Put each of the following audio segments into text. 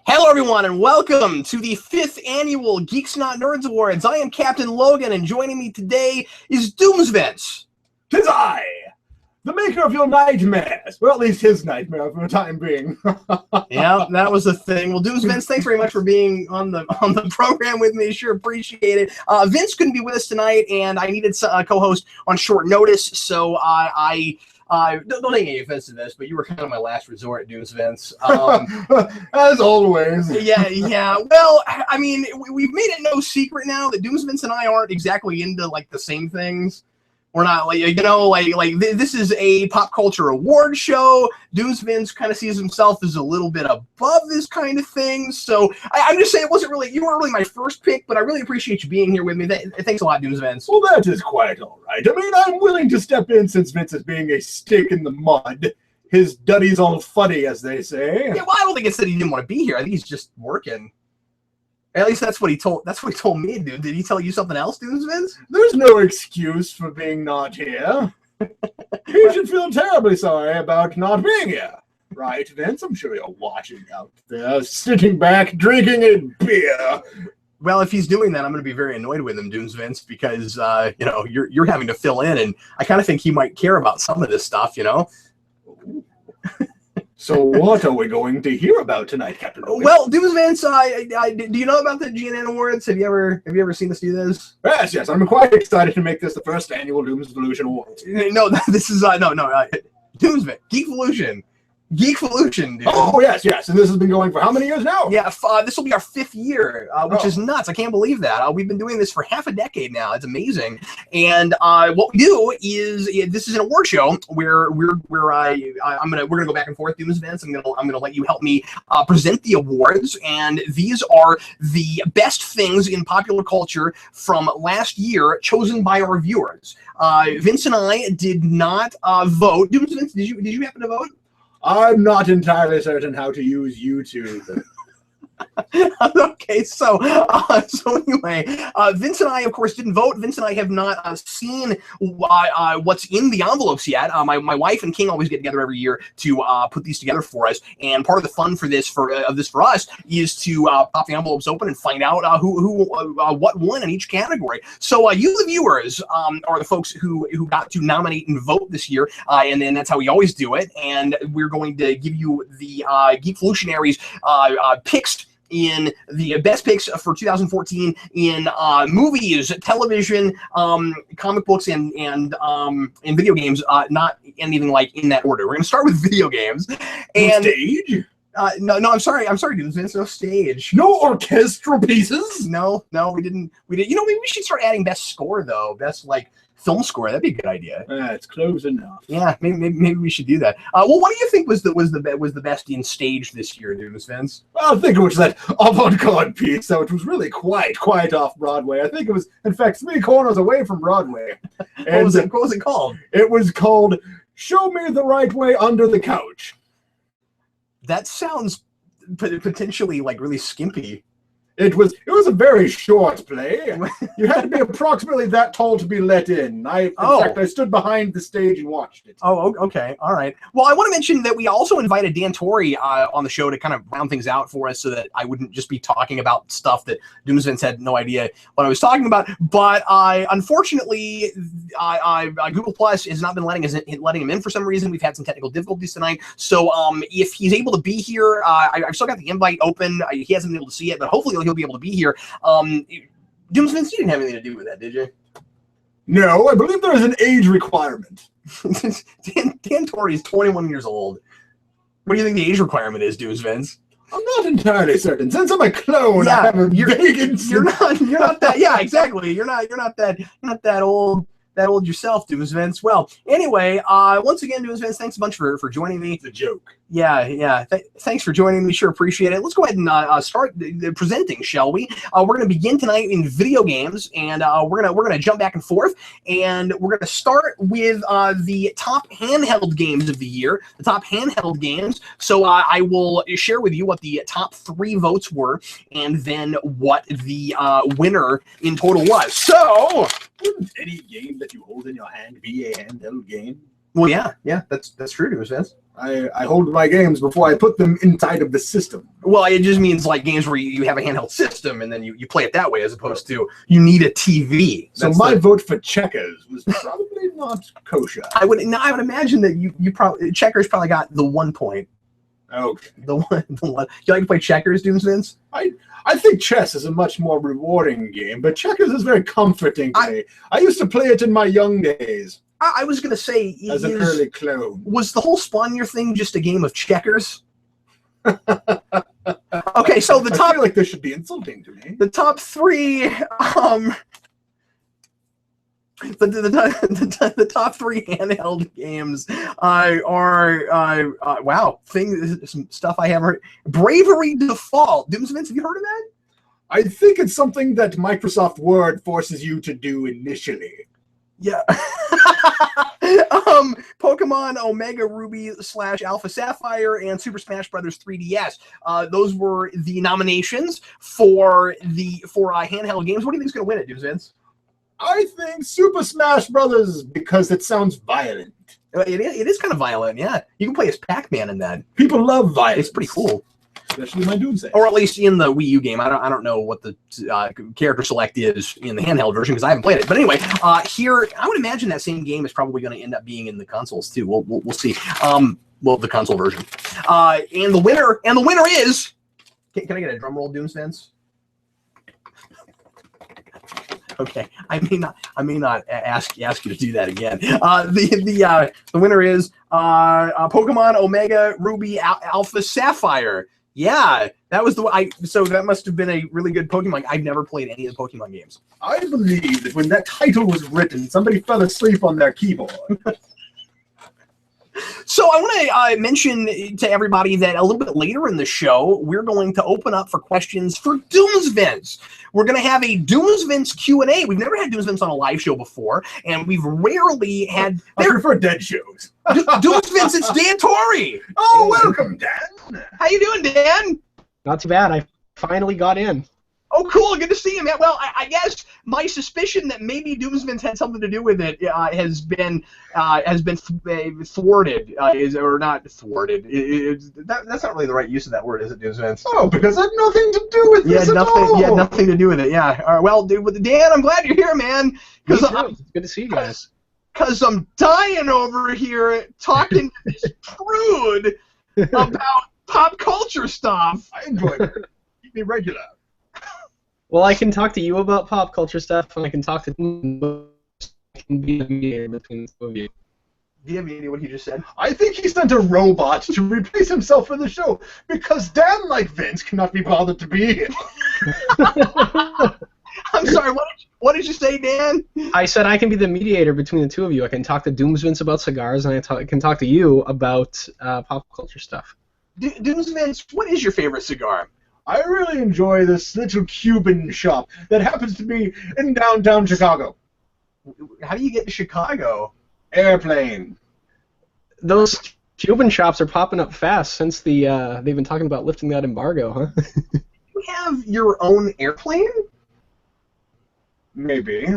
Hello, everyone, and welcome to the 5th annual Geeks Not Nerds Awards. I am Captain Logan, and joining me today is Doomsvince. 'Tis I, the maker of your nightmares. Well, at least his nightmare for the time being. Yeah, that was the thing. Well, Doomsvince, thanks very much for being on the program with me. Sure appreciate it. Vince couldn't be with us tonight, and I needed a co-host on short notice, so don't take any offense to this, but you were kind of my last resort, Doomsvince. As always. Yeah. Well, I mean, we've made it no secret now that Doomsvince and I aren't exactly into like the same things. We're not this is a pop culture award show. Doomsvince kind of sees himself as a little bit above this kind of thing. So I'm just saying you weren't really my first pick, but I really appreciate you being here with me. Thanks a lot, Doomsvince. Well, that is quite all right. I mean, I'm willing to step in since Vince is being a stick in the mud. His duddy's all fuddy, as they say. Yeah, well, I don't think it's that he didn't want to be here. I think he's just working. At least that's what he told me, dude. Did he tell you something else, Doomsvince? There's no excuse for being not here. You should feel terribly sorry about not being here. Right, Vince? I'm sure you're watching out there, sitting back, drinking a beer. Well, if he's doing that, I'm going to be very annoyed with him, Doomsvince, because you're having to fill in, and I kind of think he might care about some of this stuff, you know. So what are we going to hear about tonight, Captain Logan? Well, Doomsvince, do you know about the GNN Awards? Have you ever seen us do this? Yes. I'm quite excited to make this the first annual Doomsvolution Awards. No, this is Doomsvince, Geekvolution. Geekvolution, dude. Oh, yes. And this has been going for how many years now? Yeah, this will be our 5th year, which is nuts. I can't believe that. We've been doing this for half a decade now. It's amazing. And what we do is this is an award show where we're gonna go back and forth, Doomsvince. I'm gonna let you help me present the awards, and these are the best things in popular culture from last year, chosen by our viewers. Vince and I did not vote. Doomsvince, did you happen to vote? I'm not entirely certain how to use YouTube. Okay, so anyway, Vince and I, of course, didn't vote. Vince and I have not seen what's in the envelopes yet. My wife and King always get together every year to put these together for us, and part of the fun for this for us is to pop the envelopes open and find out what won in each category. So you, the viewers, are the folks who got to nominate and vote this year, and then that's how we always do it. And we're going to give you the Geekvolutionaries picks in the best picks for 2014 in movies, television, comic books, and video games. Not anything like in that order. We're going to start with video games. And stage? No, I'm sorry, dude. There's no stage. No orchestral pieces? No, we didn't. You know, maybe we should start adding best score though. Best film score. That'd be a good idea. It's close enough. Yeah, maybe we should do that. Well, what do you think was the best in stage this year, Doomsvince? Well, I think it was that avant-garde piece, which was really quite off Broadway. I think it was, in fact, 3 corners away from Broadway. And what was it called? It was called "Show Me the Right Way Under the Couch." That sounds potentially like really skimpy. It was a very short play. You had to be approximately that tall to be let in. In fact, I stood behind the stage and watched it. Oh, okay. All right. Well, I want to mention that we also invited Dan Torrey on the show to kind of round things out for us so that I wouldn't just be talking about stuff that Doomsvince had no idea what I was talking about. But unfortunately, Google Plus has not been letting him in for some reason. We've had some technical difficulties tonight. So if he's able to be here, I've still got the invite open. He hasn't been able to see it, but hopefully he'll be able to be here. Doomsvince, you didn't have anything to do with that, did you? No, I believe there is an age requirement. Dan Torrey is 21 years old. What do you think the age requirement is, Doomsvince? I'm not entirely certain. Since I'm a clone, yeah, I have a vague. You're not that. Yeah, exactly. You're not that old. That old yourself, Doomsvince. Well, anyway, once again, Doomsvince, thanks a bunch for joining me. It's a joke. Yeah. Thanks for joining me. Sure appreciate it. Let's go ahead and start presenting, shall we? We're going to begin tonight in video games, and we're gonna jump back and forth, and we're going to start with the top handheld games of the year, the top handheld games. So I will share with you what the top 3 votes were, and then what the winner in total was. So, wouldn't any game that you hold in your hand be a handheld game? Well, yeah, that's true, Doomsvince. I hold my games before I put them inside of the system. Well, it just means like games where you have a handheld system and then you play it that way, as opposed to you need a TV. So my vote for Checkers was probably not kosher. I would imagine that you probably Checkers probably got the 1 point. Okay. The one. You like to play Checkers, Doomsvince? I think chess is a much more rewarding game, but Checkers is very comforting to me. I used to play it in my young days. I was gonna say, as an early clone. Was the whole Spawnier thing just a game of checkers? Okay, so the top. I feel like this should be insulting to me. The top three, the top three handheld games are wow, some stuff I haven't heard. Bravery Default. Doomsvince, have you heard of that? I think it's something that Microsoft Word forces you to do initially. Yeah. Pokemon Omega Ruby / Alpha Sapphire and Super Smash Bros. 3DS. Those were the nominations for handheld games. What do you think is going to win it, Doomsvince? I think Super Smash Brothers, because it sounds violent. It is kind of violent, yeah. You can play as Pac-Man in that. People love violence. It's pretty cool. Especially my Doomsday. Or at least in the Wii U game. I don't know what the character select is in the handheld version because I haven't played it. But anyway, here I would imagine that same game is probably going to end up being in the consoles too. We'll see. Well, the console version. And the winner is. Can I get a drum roll, Doomsvince? Okay, I may not ask you to do that again. The winner is Pokemon Omega Ruby Alpha Sapphire. Yeah, that was so that must have been a really good Pokemon. I've never played any of the Pokemon games. I believe that when that title was written, somebody fell asleep on their keyboard. So I want to mention to everybody that a little bit later in the show, we're going to open up for questions for Doomsvince. We're going to have a Doomsvince Q&A. We've never had Doomsvince on a live show before, and we've rarely had... I prefer dead shows. Doomsvince, it's Dan Torrey. Oh, welcome, Dan. How you doing, Dan? Not too bad. I finally got in. Oh, cool. Good to see you, man. Well, I guess my suspicion that maybe Doomsvince had something to do with it has been thwarted, or not thwarted. That's not really the right use of that word, is it, Doomsvince? Oh, because I had nothing to do with this at all. You had nothing to do with it, yeah. All right, well, dude, Dan, I'm glad you're here, man. It's good to see you guys. Because I'm dying over here talking to this prude about pop culture stuff. I enjoy it. Keep me regular. Well, I can talk to you about pop culture stuff, and I can talk to I can be the mediator between the two of you. Do you have any idea what he just said? I think he sent a robot to replace himself for the show because Dan, like Vince, cannot be bothered to be here. I'm sorry, what did you say, Dan? I said I can be the mediator between the two of you. I can talk to Doomsvince about cigars, and I can talk to you about pop culture stuff. Doomsvince, what is your favorite cigar? I really enjoy this little Cuban shop that happens to be in downtown Chicago. How do you get to Chicago? Airplane. Those Cuban shops are popping up fast since they've been talking about lifting that embargo, huh? You have your own airplane? Maybe.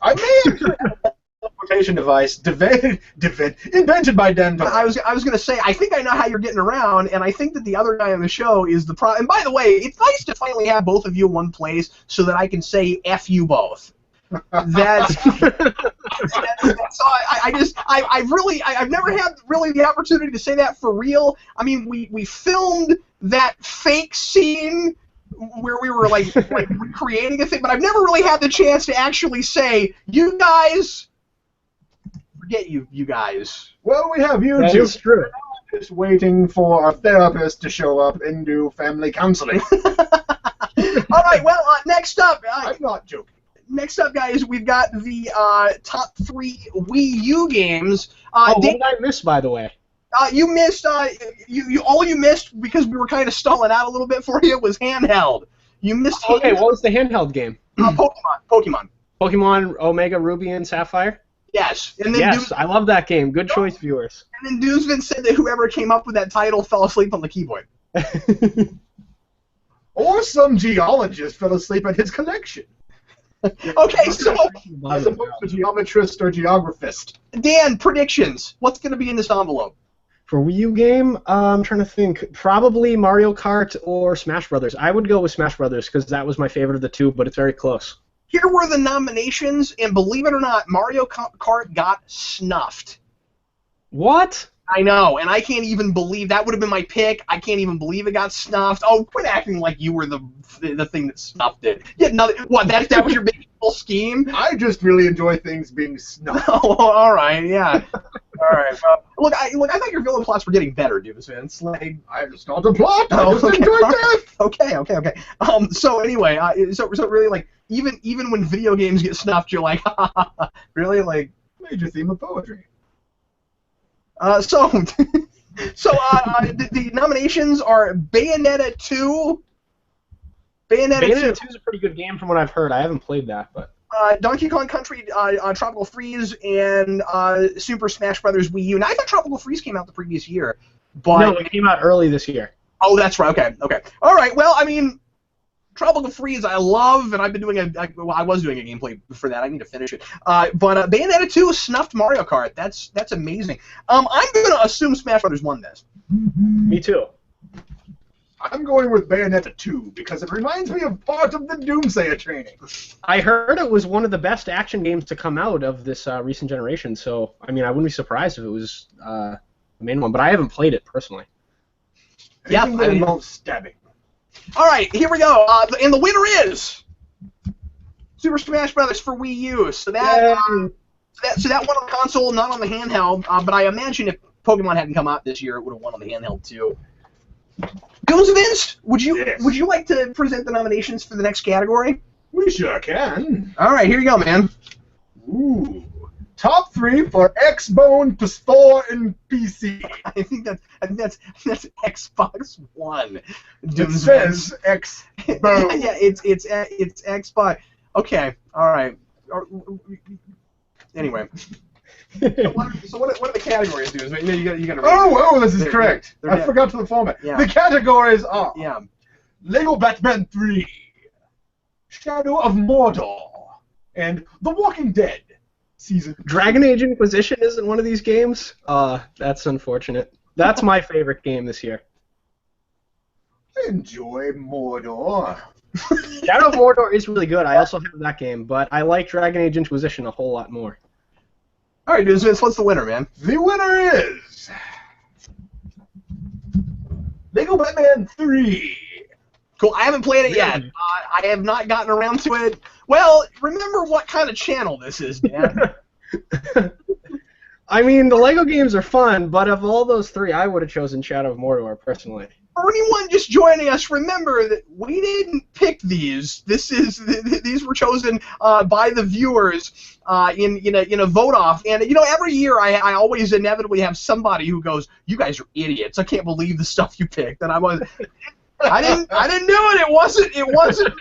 I may have a teleportation device invented by Dan Torrey. I was going to say, I think I know how you're getting around, and I think that the other guy on the show is the pro. And by the way, it's nice to finally have both of you in one place so that I can say F you both. That's I've never had really the opportunity to say that for real. I mean, we filmed that fake scene where we were like recreating a thing, but I've never really had the chance to actually say, you guys, forget you guys. Well, we have you two. That is true. Just waiting for a therapist to show up and do family counseling. All right, well, next up. I'm not joking. Next up, guys, we've got the top 3 Wii U games. What did I miss, by the way? You missed. All you missed because we were kind of stalling out a little bit for you was Handheld. You missed. Okay, what was the handheld game? Pokemon. Pokemon Omega Ruby and Sapphire. Yes. And then yes, I love that game. Good choice, viewers. And then Doomsvince said that whoever came up with that title fell asleep on the keyboard. Or some geologist fell asleep at his collection. Okay, so as opposed to geometrist or geographist. Dan, predictions. What's going to be in this envelope? For Wii U game, I'm trying to think. Probably Mario Kart or Smash Brothers. I would go with Smash Brothers because that was my favorite of the two, but it's very close. Here were the nominations, and believe it or not, Mario Kart got snuffed. What? I know, and I can't even believe that would have been my pick. I can't even believe it got snuffed. Oh, quit acting like you were the thing that snuffed it. Yeah, no, what? That was your big full scheme? I just really enjoy things being snuffed. Oh, all right, yeah. All right. Well, I thought your villain plots were getting better, Doomsvince. Like, I just not a plot. I oh, just okay, enjoy all right. death. Okay. So anyway, so really, like, even when video games get snuffed, you're like, really, like, Major theme of poetry. So the nominations are Bayonetta 2. Bayonetta 2 is a pretty good game from what I've heard. I haven't played that, but Donkey Kong Country Tropical Freeze, and Super Smash Brothers Wii U. Now, I thought Tropical Freeze came out the previous year, but no, it came out early this year. Oh, that's right. Okay. All right. Well, I mean, Tropical Freeze I love, and I've been doing I was doing a gameplay for that. I need to finish it. But Bayonetta 2 snuffed Mario Kart. That's amazing. I'm going to assume Smash Brothers won this. Me too. I'm going with Bayonetta 2 because it reminds me of part of the Doomsayer training. I heard it was one of the best action games to come out of this recent generation, so, I mean, I wouldn't be surprised if it was the main one, but I haven't played it personally. Yeah, Anything that involves stabbing. All right, here we go. And the winner is Super Smash Brothers for Wii U. So that won on the console, not on the handheld. But I imagine if Pokemon hadn't come out this year, it would have won on the handheld too. Doomsvince, would you like to present the nominations for the next category? We sure can. All right, here you go, man. Ooh. Top 3 for Xbone, PS4, and PC. I think that's Xbox One. It says Xbone. Yeah, it's Xbox. Okay, all right. Anyway. So what are the categories, dude? You gotta Oh, this is correct. I forgot the format. Yeah. The categories are Yeah. Lego Batman 3, Shadow of Mordor, and The Walking Dead Season 2. Dragon Age Inquisition isn't one of these games? That's unfortunate. That's my favorite game this year. Enjoy Mordor. Shadow of Mordor is really good. I also have that game, but I like Dragon Age Inquisition a whole lot more. All right, dude, what's the winner, man? The winner is Lego Batman 3. Cool. I haven't played it yet. I have not gotten around to it. Well, remember what kind of channel this is, Dan. I mean, the Lego games are fun, but of all those three, I would have chosen Shadow of Mordor, personally. For anyone just joining us, remember that we didn't pick these. These were chosen by the viewers in a vote off. And every year I always inevitably have somebody who goes, "You guys are idiots! I can't believe the stuff you picked." And I didn't do it. It wasn't.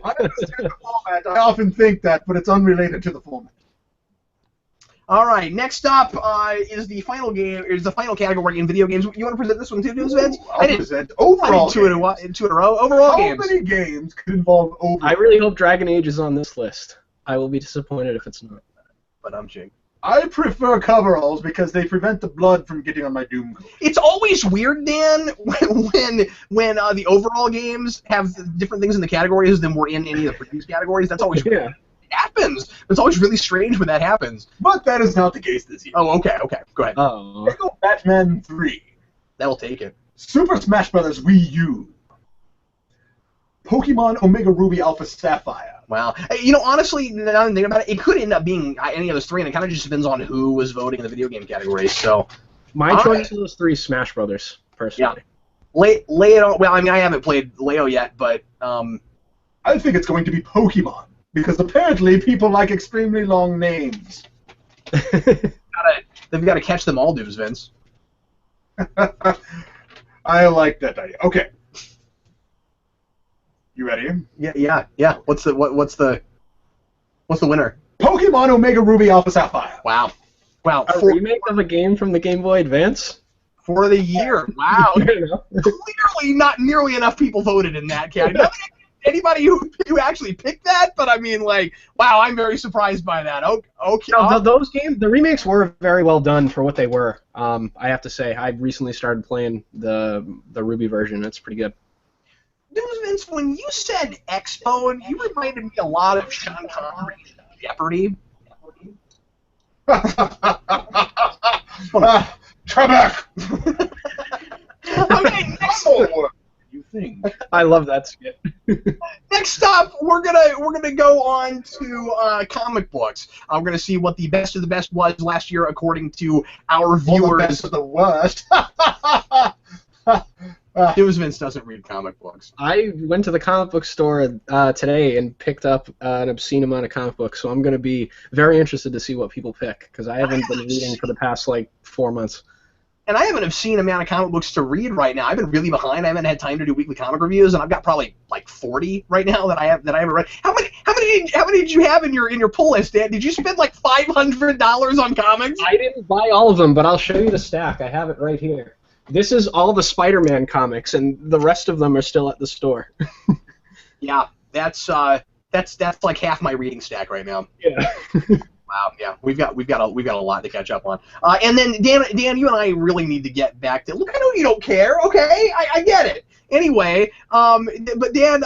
I understand the format. I often think that, but it's unrelated to the format. All right, next up is the final category in video games. You want to present this one too, Doomsvince? I'll present overall two in a row. Overall games. How many games could involve overall? I really hope Dragon Age is on this list. I will be disappointed if it's not. But I'm Jake. I prefer coveralls because they prevent the blood from getting on my Doom code. It's always weird, Dan, when the overall games have different things in the categories than were in any of the previous categories. That's always weird. It happens. It's always really strange when that happens. But that is not the case this year. Oh, okay. Go ahead. Lego Batman 3. That'll take it. Super Smash Brothers Wii U. Pokemon Omega Ruby Alpha Sapphire. Wow. Honestly, now that I'm thinking about it could end up being any of those three, and it kind of just depends on who was voting in the video game category. So, my choice of those three is Smash Brothers, personally. Yeah. Leo. Well, I mean, I haven't played Leo yet, but I think it's going to be Pokemon because apparently people like extremely long names. They've got to catch them all, Doomsvince. I like that idea. Okay. You ready? Yeah. What's the winner? Pokemon Omega Ruby Alpha Sapphire. Wow. A remake of a game from the Game Boy Advance? For the year. Wow. Clearly not nearly enough people voted in that category. anybody who actually picked that, but I mean, like, wow, I'm very surprised by that. Okay. No, those games, the remakes were very well done for what they were. I have to say, I recently started playing the Ruby version. It's pretty good. Vince, when you said Expo, you reminded me a lot of Sean Connery's Jeopardy. Trebek! Okay, next. You think? I love that skit. Next up, we're gonna go on to comic books. We're gonna see what the best of the best was last year according to our viewers. Well, the best of the worst. Doomsvince doesn't read comic books. I went to the comic book store today and picked up an obscene amount of comic books, so I'm going to be very interested to see what people pick, because I haven't been reading for the past, 4 months. And I have an obscene amount of comic books to read right now. I've been really behind. I haven't had time to do weekly comic reviews, and I've got probably 40 right now that I haven't read. How many did you have in your pull list, Dan? Did you spend $500 on comics? I didn't buy all of them, but I'll show you the stack. I have it right here. This is all the Spider-Man comics, and the rest of them are still at the store. Yeah, that's like half my reading stack right now. Yeah. Wow, yeah, we've got a lot to catch up on. And then Dan, you and I really need to get back to. Look, I know you don't care. Okay, I get it. Anyway, but Dan,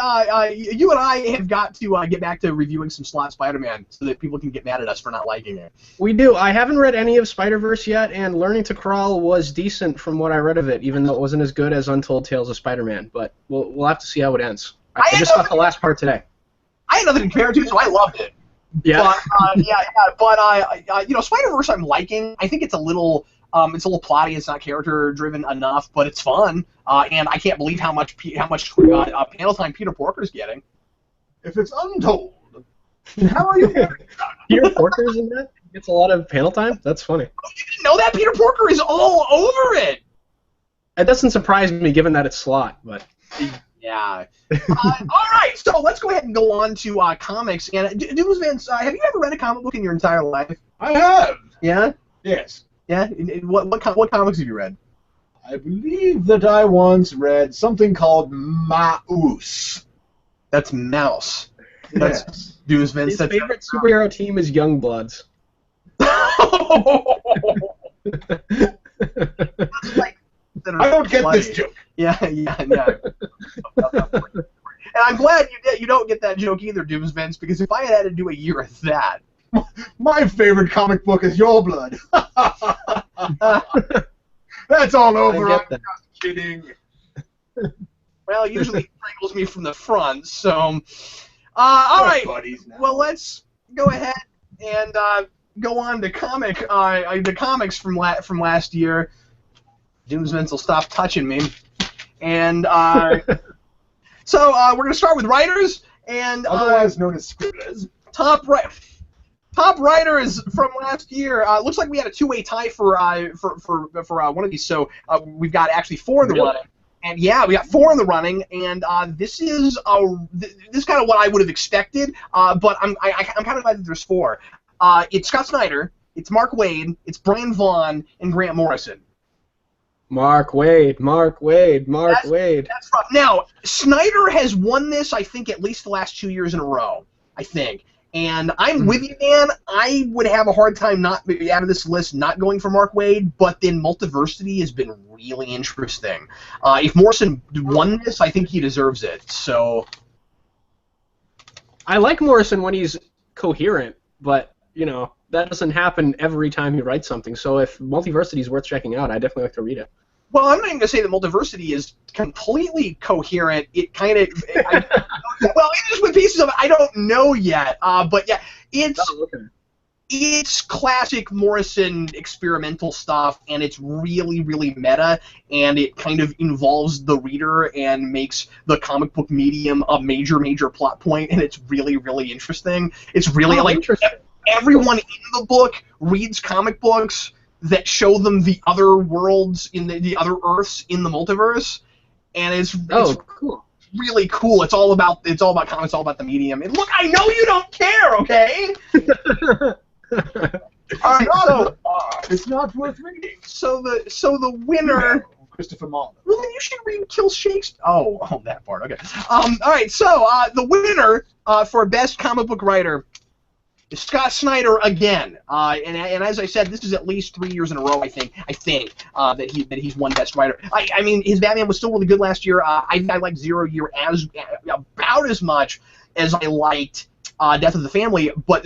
you and I have got to get back to reviewing some Slott Spider-Man so that people can get mad at us for not liking it. We do. I haven't read any of Spider-Verse yet, and Learning to Crawl was decent from what I read of it, even though it wasn't as good as Untold Tales of Spider-Man. But we'll have to see how it ends. I just got the last part today. I had nothing to compare to, so I loved it. Yeah. But Spider-Verse I'm liking. I think it's a little plotty. It's not character driven enough, but it's fun. And I can't believe how much panel time Peter Porker's getting. If it's Untold, how are you? Peter Porker's in that? He gets a lot of panel time? That's funny. Oh, you didn't know that? Peter Porker is all over it. It doesn't surprise me given that it's Slott, but. Yeah. All right, so let's go ahead and go on to comics. And Doomsvince, have you ever read a comic book in your entire life? I have. Yeah. Yes. Yeah. What comics have you read? I believe that I once read something called Mouse. That's Mouse. That's Doomsvince. His favorite superhero team is Youngbloods. I don't get this joke. Yeah. And I'm glad you don't get that joke either, Doomsvince, because if I had to do a year of that. My favorite comic book is Your Blood. That's all over. I'm just kidding. Well, usually it strangles me from the front, so... all right, well, let's go ahead and go on to the comics from last year. Doomsvince will stop touching me. And so we're going to start with writers, and otherwise known as scribblers. Top writers from last year. Looks like we had a two-way tie for one of these. So we've got actually 4 in the running. And yeah, we got 4 in the running, and this is kind of what I would have expected. But I'm kind of glad that there's 4. It's Scott Snyder, it's Mark Waid, it's Brian Vaughan, and Grant Morrison. Mark Waid. That's rough. Now, Snyder has won this, I think, at least the last 2 years in a row, I think. And I'm with you, man. I would have a hard time out of this list not going for Mark Waid, but then Multiversity has been really interesting. If Morrison won this, I think he deserves it. So I like Morrison when he's coherent, but, that doesn't happen every time he writes something. So if Multiversity is worth checking out, I definitely like to read it. Well, I'm not even going to say that Multiversity is completely coherent. It kind of... well, just with pieces of it, I don't know yet. But yeah, it's classic Morrison experimental stuff, and it's really, really meta, and it kind of involves the reader and makes the comic book medium a major, major plot point, and it's really, really interesting. It's really interesting. Everyone in the book reads comic books that show them the other worlds in the other Earths in the multiverse, and it's cool. Really cool. It's all about comics, it's all about the medium. And look, I know you don't care, okay? All right, it's not worth reading. So the winner Christopher Marlowe. Well, then you should read Kill Shakespeare. Oh, that part. Okay. All right. So the winner for best comic book writer is Scott Snyder again. And as I said, this is at least 3 years in a row. I think that he's won best writer. I mean, his Batman was still really good last year. I liked Zero Year about as much as I liked Death of the Family, but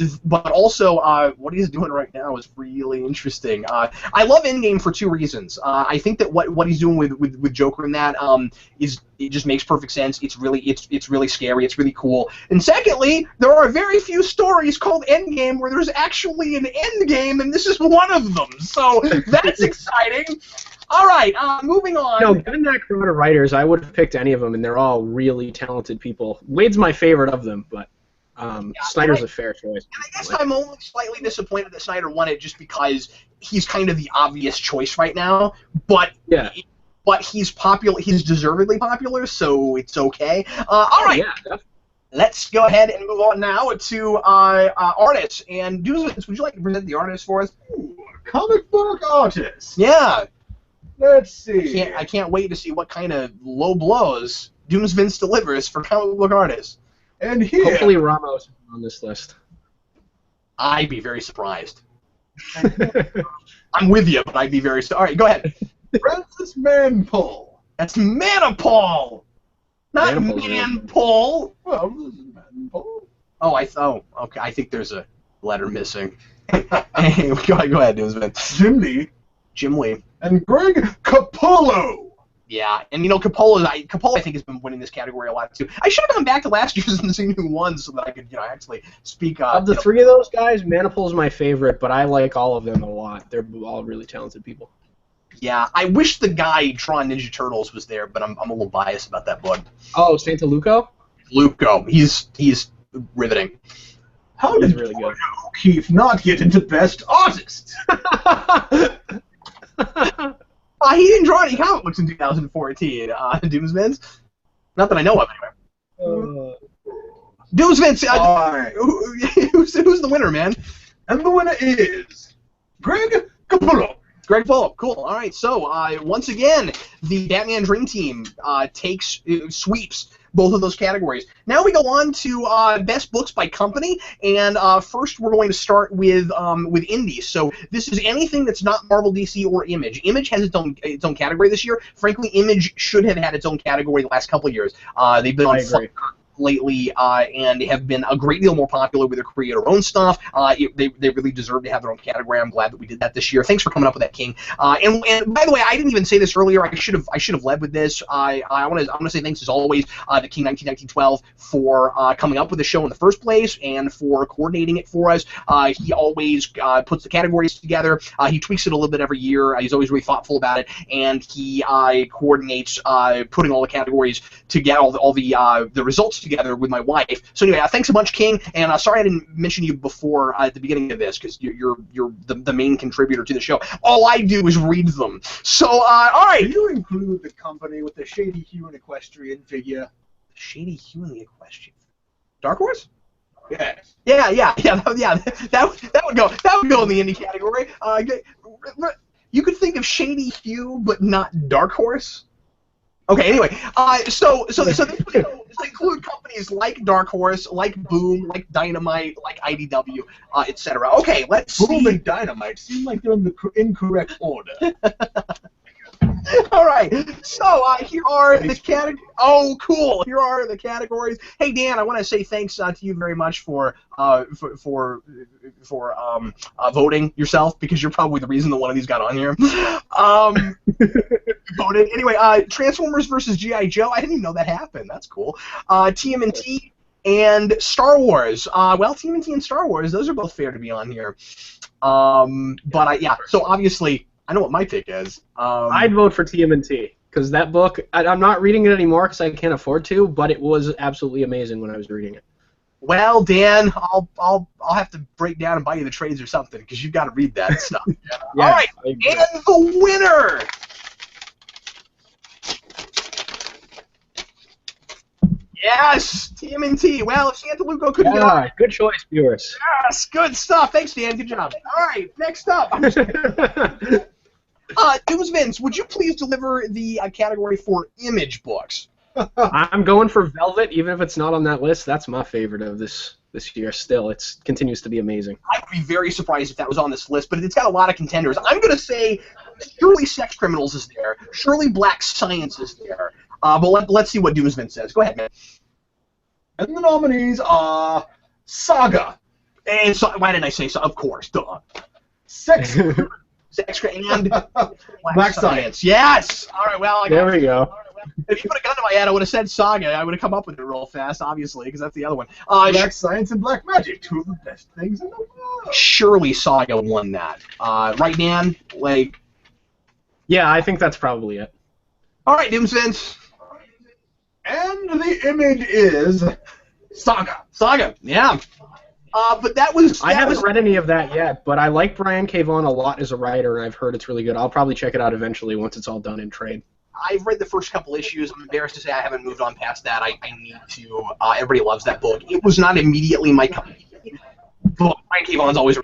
also what he's doing right now is really interesting. I love Endgame for two reasons. I think that what he's doing with Joker in that it just makes perfect sense. It's really scary. It's really cool. And secondly, there are very few stories called Endgame where there's actually an Endgame, and this is one of them. So that's exciting. All right, moving on. No, given that crowd of writers, I would have picked any of them, and they're all really talented people. Wade's my favorite of them, but Snyder's a fair choice. And I guess I'm only slightly disappointed that Snyder won it just because he's kind of the obvious choice right now. But yeah. But he's popular. He's deservedly popular, so it's okay. All right. Yeah, definitely. Let's go ahead and move on now to artists. And Doomsvince, would you like to present the artist for us? Ooh, comic book artist. Yeah. Let's see. I can't wait to see what kind of low blows Doomsvince delivers for comic book artists. And here, hopefully Ramos is on this list. I'd be very surprised. I'm with you, but I'd be very all right, go ahead. Francis Manpole. That's Manapole, not Manpole. Well, this is Manpole. Oh, okay. I think there's a letter missing. Hey, go ahead, Doomsvince. Jim Lee. And Greg Capullo. Yeah, and Capullo, I think, has been winning this category a lot too. I should have gone back to last year's and seen who won so that I could, actually speak. Of the three of those guys, Manipole's my favorite, but I like all of them a lot. They're all really talented people. Yeah, I wish the guy drawing Ninja Turtles was there, but I'm a little biased about that book. Oh, Santa Luco? Luco, he's riveting. How did really good. Keith not get into Best Artist? He didn't draw any comic books in 2014, Doomsvince. Not that I know of, anyway. Doomsvince, who's the winner, man? And the winner is Greg Capullo. Greg Capullo, cool. All right, so once again, the Batman Dream Team sweeps both of those categories. Now we go on to best books by company, and first we're going to start with indies. So this is anything that's not Marvel, DC, or Image. Image has its own category this year. Frankly, Image should have had its own category the last couple of years. They've been on fire lately and have been a great deal more popular with their creator-owned stuff. They really deserve to have their own category. I'm glad that we did that this year. Thanks for coming up with that, King. And by the way, I didn't even say this earlier. I should have led with this. I want to say thanks as always to King 1912 for coming up with the show in the first place and for coordinating it for us. He always puts the categories together. He tweaks it a little bit every year. He's always really thoughtful about it, and he coordinates putting all the categories to get all the results together with my wife. So anyway, thanks a bunch, King, and sorry I didn't mention you before at the beginning of this because you're the main contributor to the show. All I do is read them. So all right. Do you include the company with the Shady Hue and Equestrian figure? Shady Hue and the Equestrian. Dark Horse? Yes. Yeah. That would go in the indie category. You could think of Shady Hue, but not Dark Horse. Okay, anyway, so this would include companies like Dark Horse, like Boom, like Dynamite, like IDW, etc. Okay, let's see. Boom and Dynamite seem like they're in the incorrect order. All right, so here are the categories. Oh, cool! Here are the categories. Hey, Dan, I want to say thanks to you very much for voting yourself because you're probably the reason that one of these got on here. Voted anyway. Transformers versus G.I. Joe. I didn't even know that happened. That's cool. TMNT and Star Wars. Well, TMNT and Star Wars. Those are both fair to be on here. Yeah. So obviously, I know what my pick is. I'd vote for TMNT because that book. I'm not reading it anymore because I can't afford to, but it was absolutely amazing when I was reading it. Well, Dan, I'll have to break down and buy you the trades or something because you've got to read that stuff. Yeah, all right, and the winner. Yes, TMNT. Well, if Santa Luco couldn't get on. Good choice, viewers. Yes, good stuff. Thanks, Dan. Good job. All right, next up. Doomsvince, would you please deliver the category for image books? I'm going for Velvet, even if it's not on that list. That's my favorite of this year. Still, it continues to be amazing. I'd be very surprised if that was on this list, but it's got a lot of contenders. I'm going to say surely Sex Criminals is there. Surely Black Science is there. But let's see what Doomsvince says. Go ahead, man. And the nominees are Saga. And so, why didn't I say so? Of course, duh. Sex And Black Science. Yes! All right, well, There we go. if you would have gone to my head, I would have said Saga. I would have come up with it real fast, obviously, because that's the other one. Black Science and Black Magic, two of the best things in the world. Surely Saga won that. Right, Dan? Like, Yeah, I think that's probably it. all right, Doomsvince. And the image is Saga. Saga, yeah. But that was... I haven't read any of that yet, but I like Brian K. Vaughan a lot as a writer, and I've heard it's really good. I'll probably check it out eventually once it's all done in trade. I've read the first couple issues. I'm embarrassed to say I haven't moved on past that. I need to. Everybody loves that book. It was not immediately my cup of tea, but Brian K. Vaughan's always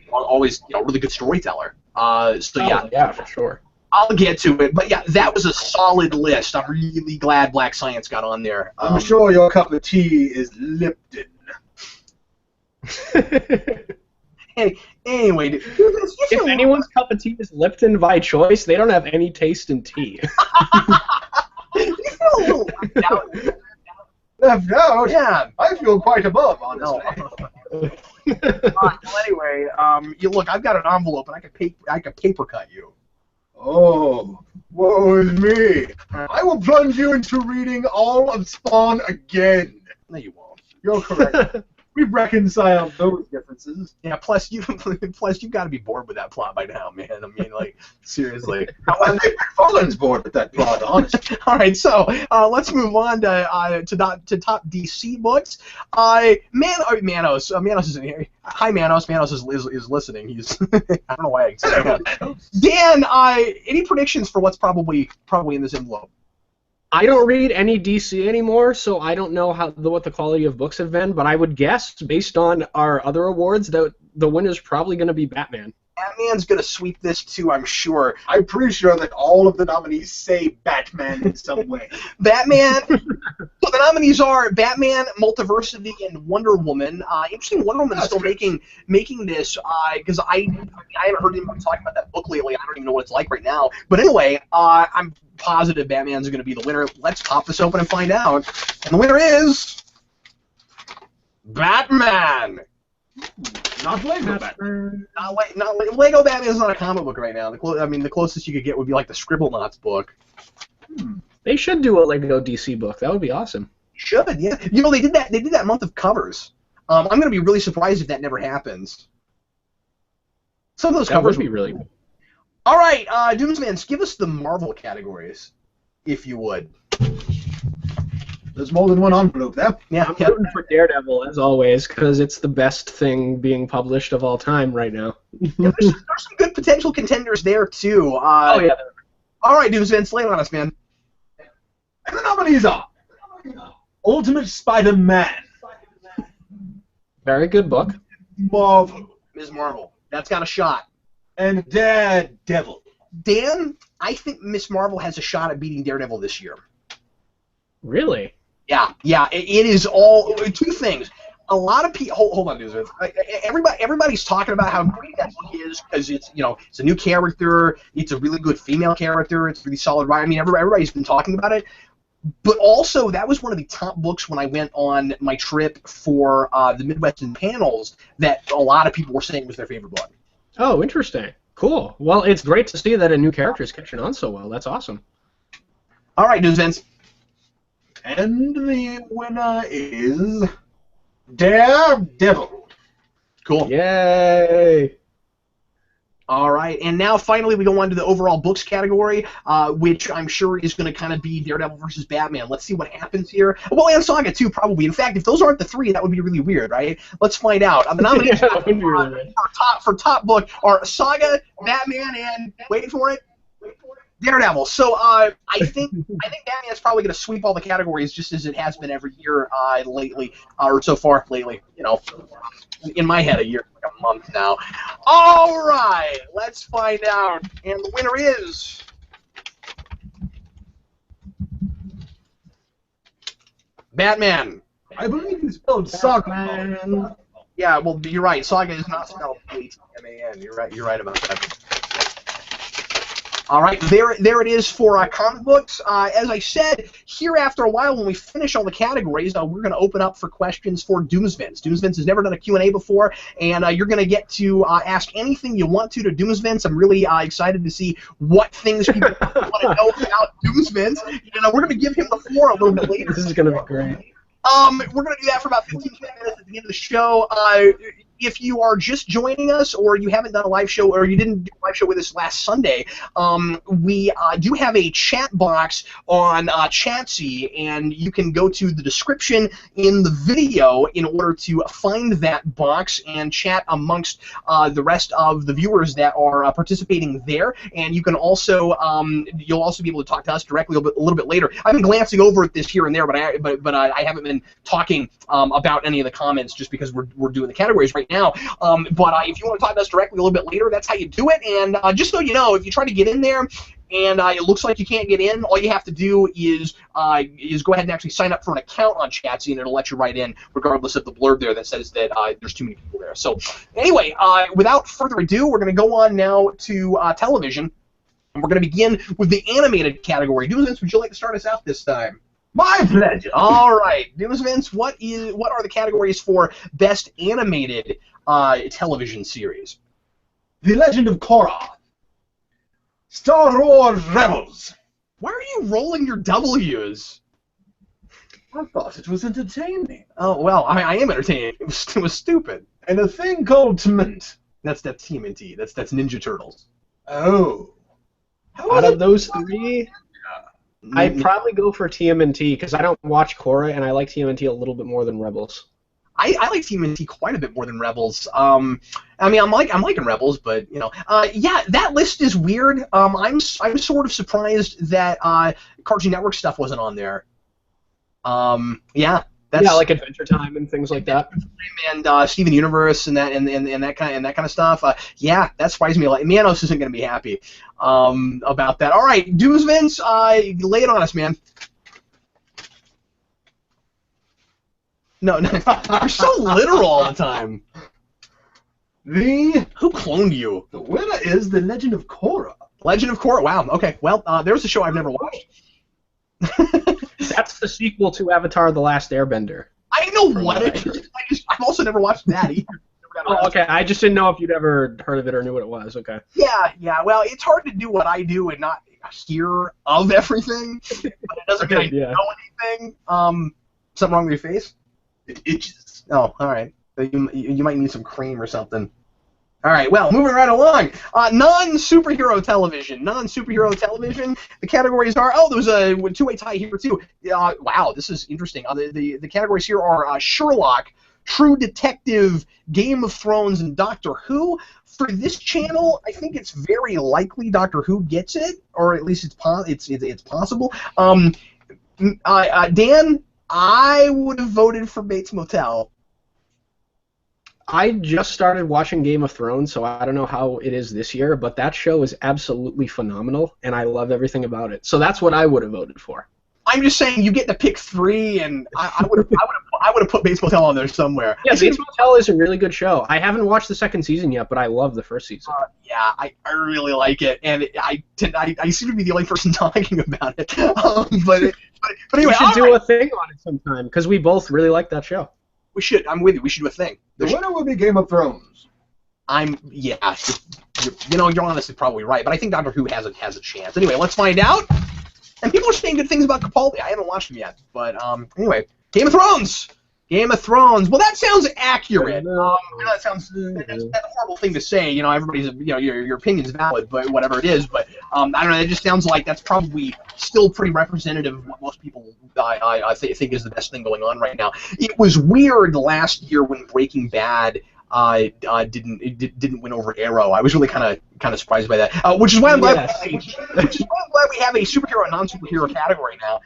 really good storyteller. So yeah, yeah, for sure. I'll get to it. But yeah, that was a solid list. I'm really glad Black Science got on there. I'm sure your cup of tea is Lipton. Anyway, if anyone's cup of tea is Lipton by choice, they don't have any taste in tea. you feel a little left out. Left out? Yeah. I feel quite above, honestly. No. Well, anyway, you look. I've got an envelope, and I could paper cut you. Oh, woe is me. I will plunge you into reading all of Spawn again. No, you won't. You're correct. We've reconciled those differences. Yeah. Plus, you've got to be bored with that plot by now, man. I mean, like, seriously. And Fallen's bored with that plot, honestly. All right, so let's move on to top DC books. Manos. Manos is in here. Hi, Manos. Manos is listening. He's I don't know why I said that. Dan, any predictions for what's probably in this envelope? I don't read any DC anymore, so I don't know what the quality of books have been, but I would guess, based on our other awards, that the winner's probably going to be Batman. Batman's going to sweep this too, I'm sure. I'm pretty sure that all of the nominees say Batman in some way. Batman. So the nominees are Batman, Multiversity, and Wonder Woman. Interesting, Wonder Woman is still making this because I haven't heard anyone talking about that book lately. I don't even know what it's like right now. But anyway, I'm positive Batman's going to be the winner. Let's pop this open and find out. And the winner is Batman. Not Lego Batman. Not Lego Batman is not a comic book right now. The closest you could get would be like the Scribblenauts book. They should do a Lego DC book. That would be awesome. Should, yeah. You know, they did that month of covers. I'm going to be really surprised if that never happens. Some of those covers would be really good. All right, Doomsvince, give us the Marvel categories, if you would. There's more than one envelope there. Yeah, I'm rooting for Daredevil, as always, because it's the best thing being published of all time right now. Yeah, there's some good potential contenders there, too. Oh, yeah. All right, Doomsvince, lay it on us, man. And the nominees are Ultimate Spider-Man. Very good book. Marvel. Ms. Marvel. That's got a shot. And Daredevil. Dan, I think Ms. Marvel has a shot at beating Daredevil this year. Really? Yeah. It is all two things. A lot of people. Hold on, Doomsvince. Everybody's talking about how great that book is because it's a new character. It's a really good female character. It's really solid writing. I mean, everybody's been talking about it. But also, that was one of the top books when I went on my trip for the Midwestern panels that a lot of people were saying was their favorite book. Oh, interesting. Cool. Well, it's great to see that a new character is catching on so well. That's awesome. All right, Doomsvince. And the winner is Daredevil. Cool. Yay! All right, and now finally we go on to the overall books category, which I'm sure is going to kind of be Daredevil versus Batman. Let's see what happens here. Well, and Saga too, probably. In fact, if those aren't the three, that would be really weird, right? Let's find out. The nominees for top book are Saga, Batman, and wait for it, Daredevil. So I think Batman's probably going to sweep all the categories just as it has been every year lately, or so far lately. In my head, a a month now. All right, let's find out. And the winner is... Batman. I believe you spelled Saga. Man. Yeah, well, you're right. Saga is not spelled H-M-A-N. You're right about that. All right, there it is for comic books. As I said, here after a while, when we finish all the categories, we're going to open up for questions for Doomsvince. Doomsvince has never done a Q&A before, and you're going to get to ask anything you want to Doomsvince. I'm really excited to see what things people want to know about Doomsvince. And we're going to give him the floor a little bit later. This is going to be great. We're going to do that for about 15 minutes at the end of the show. If you are just joining us, or you haven't done a live show, or you didn't do a live show with us last Sunday, we do have a chat box on Chatsy, and you can go to the description in the video in order to find that box and chat amongst the rest of the viewers that are participating there. And you can also, you'll also be able to talk to us directly a little bit later. I've been glancing over at this here and there, but I haven't been talking about any of the comments just because we're doing the categories right now. But if you want to talk to us directly a little bit later, that's how you do it. And just so you know, if you try to get in there and it looks like you can't get in, all you have to do is go ahead and actually sign up for an account on Chatsy, and it'll let you right in, regardless of the blurb there that says that there's too many people there. So anyway, without further ado, we're going to go on now to television, and we're going to begin with the animated category. Doomsvince, would you like to start us out this time? My pleasure. All right, Doomsvince, what are the categories for best animated television series? The Legend of Korra. Star Wars Rebels. Why are you rolling your W's? I thought it was entertaining. Oh well, I am entertaining. It was stupid. And a thing called Tment. That's TMNT. That's Ninja Turtles. Oh. Out of those three, I'd probably go for TMNT because I don't watch Korra, and I like TMNT a little bit more than Rebels. I like TMNT quite a bit more than Rebels. I mean, I'm liking Rebels, but you know, yeah, that list is weird. I'm sort of surprised that Cartoon Network stuff wasn't on there. Yeah, that's like Adventure Time and things like that. And Steven Universe and that kind of stuff. Yeah, that surprised me a lot. Manos isn't going to be happy about that. All right, Doomsvince, lay it on us, man. No, you're so literal all the time. Who cloned you? The winner is The Legend of Korra. Legend of Korra. Wow. Okay. Well, there's a show I've never watched. That's the sequel to Avatar: The Last Airbender. I know what it is. I've also never watched that either. Oh, okay. I just didn't know if you'd ever heard of it or knew what it was. Okay. Yeah. Well, it's hard to do what I do and not hear of everything, but it doesn't mean I know anything. Something wrong with your face? It itches. Oh, all right. You might need some cream or something. All right, well, moving right along. Non-superhero television. The categories are... Oh, there's a two-way tie here, too. Wow, this is interesting. The categories here are Sherlock, True Detective, Game of Thrones, and Doctor Who. For this channel, I think it's very likely Doctor Who gets it, or at least it's possible. Dan, I would have voted for Bates Motel. I just started watching Game of Thrones, so I don't know how it is this year, but that show is absolutely phenomenal, and I love everything about it. So that's what I would have voted for. I'm just saying, you get to pick three, and I would have put Bates Motel on there somewhere. Yeah, Bates Motel is a really good show. I haven't watched the second season yet, but I love the first season. Yeah, I really like it, and I seem to be the only person talking about it. But anyway, we should do a thing on it sometime because we both really like that show. We should. I'm with you. We should do a thing. The winner will be Game of Thrones. You're honestly probably right, but I think Doctor Who has a chance. Anyway, let's find out. And people are saying good things about Capaldi. I haven't watched him yet, but anyway, Game of Thrones. Well, that sounds accurate. That's a horrible thing to say. You know, everybody's, your opinion's valid, but whatever it is. But I don't know. It just sounds like that's probably still pretty representative of what most people I think is the best thing going on right now. It was weird last year when Breaking Bad didn't win over Arrow. I was really kind of surprised by that. Which is why I'm glad we have a superhero and non-superhero category now.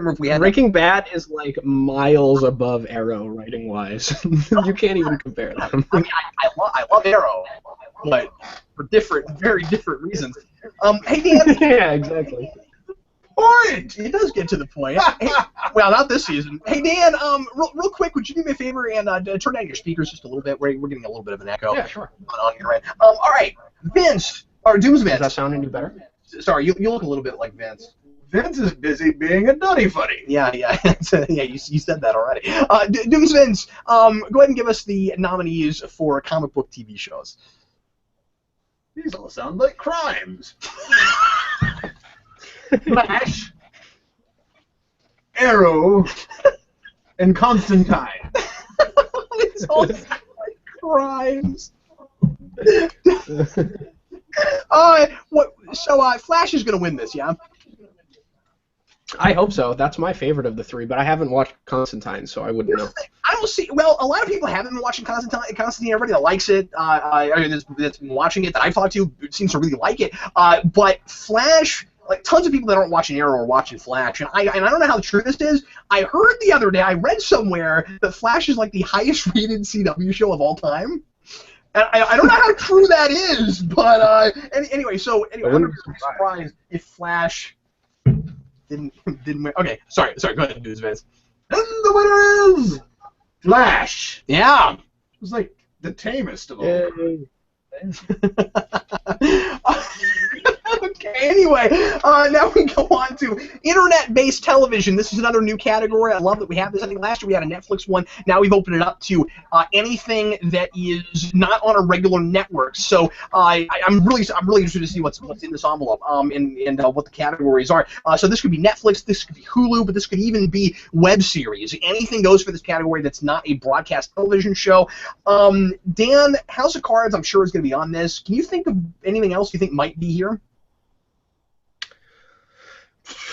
remember if we had Breaking Bad is like miles above Arrow writing wise. You can't even compare them. I mean, I love Arrow, but for very different reasons. Hey Dan. Yeah, exactly. Point. It does get to the point. Hey, well, not this season. Hey Dan, real quick, would you do me a favor and turn down your speakers just a little bit? We're getting a little bit of an echo. Yeah, sure. On your end. All right, Vince or Doomsvince. Does that sound any better? Sorry, you look a little bit like Vince. Vince is busy being a nutty funny. Yeah. Yeah, you said that already. Doomsvince, go ahead and give us the nominees for comic book TV shows. These all sound like crimes. Flash, Arrow, and Constantine. It's all like crimes. So Flash is going to win this, yeah? I hope so. That's my favorite of the three, but I haven't watched Constantine, so I wouldn't know. I don't see. Well, a lot of people haven't been watching Constantine. Everybody that likes it, that's been watching it, that I've talked to, seems to really like it. But Flash, like tons of people that aren't watching Arrow are watching Flash, and I don't know how true this is. I heard the other day, I read somewhere that Flash is like the highest rated CW show of all time. And I don't know how true that is, but anyway, I'm really surprised if Flash didn't win. Okay, sorry, go ahead, Vince. And the winner is Flash. Yeah. It was like the tamest of all. Okay, anyway, now we go on to internet-based television. This is another new category. I love that we have this. I think last year we had a Netflix one. Now we've opened it up to anything that is not on a regular network. So I'm really interested to see what's in this envelope and what the categories are. So this could be Netflix, this could be Hulu, but this could even be web series. Anything goes for this category that's not a broadcast television show. Dan, House of Cards, I'm sure is going to be on this. Can you think of anything else you think might be here?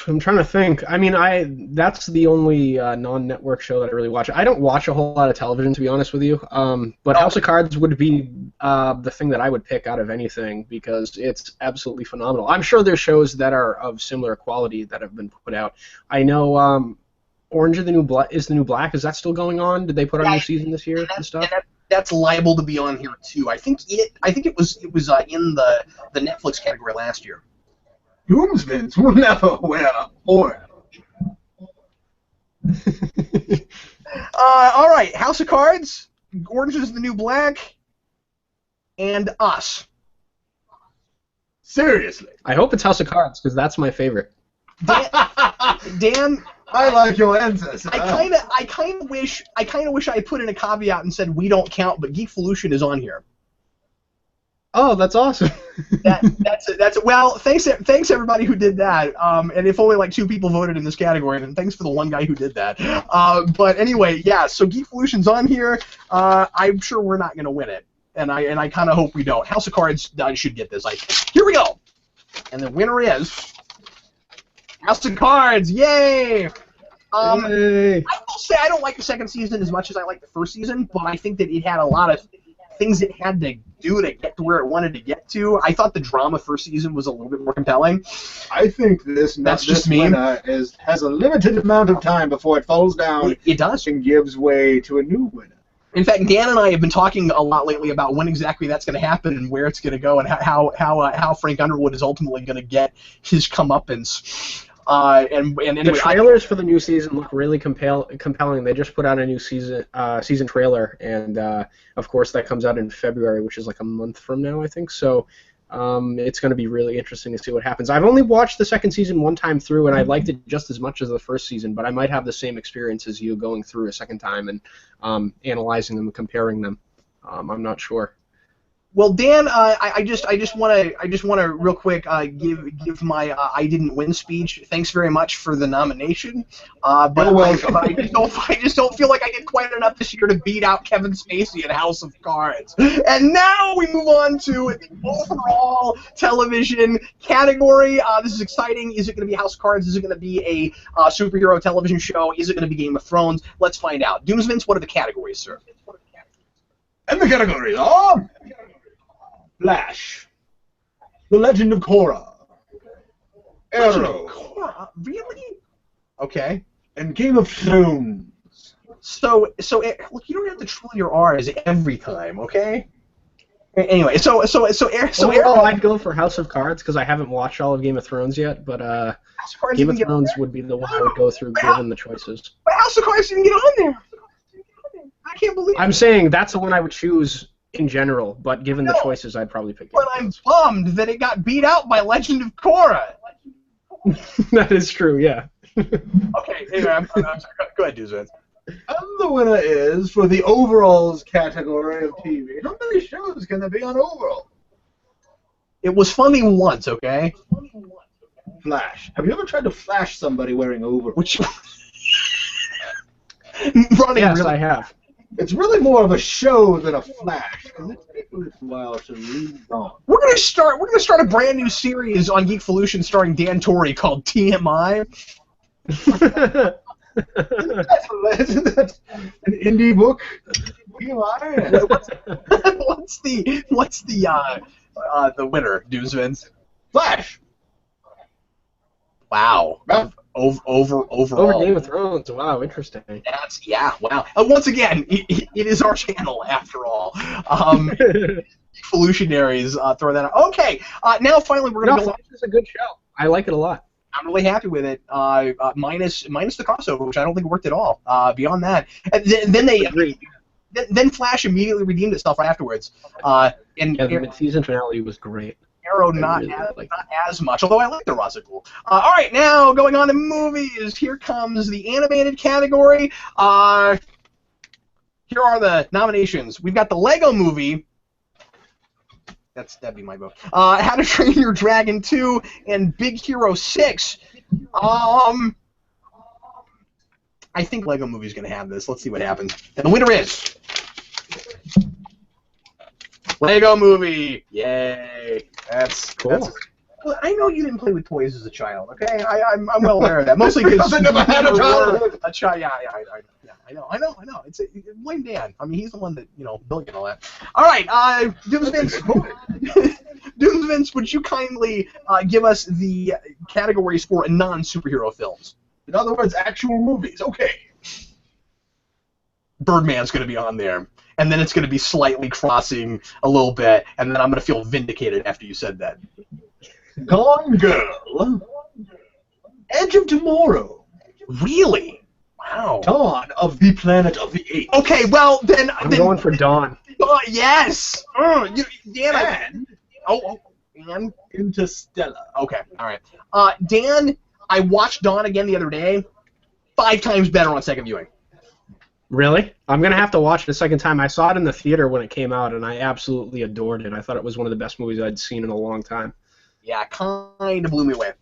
I'm trying to think. I mean, that's the only non-network show that I really watch. I don't watch a whole lot of television, to be honest with you. But House of Cards would be the thing that I would pick out of anything because it's absolutely phenomenal. I'm sure there's shows that are of similar quality that have been put out. I know Orange is the New Black. Is that still going on? Did they put out a new season this year and stuff? That's liable to be on here too. I think it was in the Netflix category last year. Doomsvince will never wear orange. All right, House of Cards, Orange is the New Black, and Us. Seriously. I hope it's House of Cards because that's my favorite. Dan, I like your answers. I kind of wish I put in a caveat and said we don't count, but Geekvolution is on here. Oh, that's awesome. That's it. Well, thanks everybody who did that. And if only like 2 people voted in this category, then thanks for the one guy who did that. But anyway, yeah. So Geekvolution's on here. I'm sure we're not going to win it, and I kind of hope we don't. House of Cards should get this. Here we go, and the winner is House of Cards. Yay! Yay. I will say I don't like the second season as much as I like the first season, but I think that it had a lot of things it had to do to get to where it wanted to get to. I thought the drama first season was a little bit more compelling. I think this has a limited amount of time before it falls down. It does. And gives way to a new winner. In fact, Dan and I have been talking a lot lately about when exactly that's going to happen and where it's going to go and how Frank Underwood is ultimately going to get his comeuppance. Anyway, the trailers for the new season look really compelling. They just put out a new season trailer, and of course that comes out in February, which is like a month from now, I think. So it's going to be really interesting to see what happens. I've only watched the second season one time through, and I liked it just as much as the first season, but I might have the same experience as you going through a second time and analyzing them and comparing them. I'm not sure. Well, Dan, I just want to real quick give my I didn't win speech. Thanks very much for the nomination. But I just don't feel like I did quite enough this year to beat out Kevin Spacey in House of Cards. And now we move on to the overall television category. This is exciting. Is it going to be House of Cards? Is it going to be a superhero television show? Is it going to be Game of Thrones? Let's find out. Doomsvince, what are the categories, sir? And the categories are Flash, The Legend of Korra, Arrow, Korra? Really? Okay. and Game of Thrones. So look, you don't have to trill your R's every time, okay? Anyway, so Overall, I'd go for House of Cards because I haven't watched all of Game of Thrones yet, but Game of Thrones would be the one I would go through given the choices. But House of Cards didn't get on there. I can't believe it. I'm saying that's the one I would choose in general, but given the choices, I'd probably pick But I'm bummed that it got beat out by Legend of Korra. That is true, yeah. Okay, anyway, I'm sorry. Go ahead, Doomsvince. And the winner is, for the overalls category of TV. How many shows can there be on overall? It was funny once, okay? Flash. Have you ever tried to flash somebody wearing overalls? Which running Yes, really I have. It's really more of a show than a flash, because it takes a little while to lead on. We're gonna start a brand new series on Geekvolution starring Dan Torrey called TMI. Isn't that an indie book? What's the winner, Doomsvince? Flash. Wow. Overall. Over Game of Thrones. Wow, interesting. Wow. Once again, it is our channel after all. Evolutionaries, throw that out. Okay, now finally we're gonna go. Flash is a good show. I like it a lot. I'm really happy with it. Minus the crossover, which I don't think worked at all. Beyond that, and then Flash immediately redeemed itself afterwards. And the mid-season finale was great. Arrow not as much, although I like the Razical. All right, now going on to movies. Here comes the animated category. Here are the nominations. We've got the Lego Movie. That'd be my vote. How to Train Your Dragon 2 and Big Hero 6. I think Lego Movie's gonna have this. Let's see what happens. And the winner is Lego Movie. Yay! That's cool. Well, I know you didn't play with toys as a child. Okay, I'm well aware of that. Mostly because I never had a child. A child. Yeah, I know. Blame Dan. I mean, he's the one that built and all that. All right, Doomsvince. Doomsvince, would you kindly give us the categories for non-superhero films? In other words, actual movies. Okay. Birdman's going to be on there, and then it's going to be slightly crossing a little bit, and then I'm going to feel vindicated after you said that. Gone Girl. Edge of Tomorrow. Really? Wow. Dawn of the Planet of the Apes. Okay, well, then... I'm going for Dawn. Yes! Dan, and? Interstellar. Okay, all right. Dan, I watched Dawn again the other day. 5 times better on second viewing. Really? I'm going to have to watch it a second time. I saw it in the theater when it came out, and I absolutely adored it. I thought it was one of the best movies I'd seen in a long time. Yeah, kind of blew me away.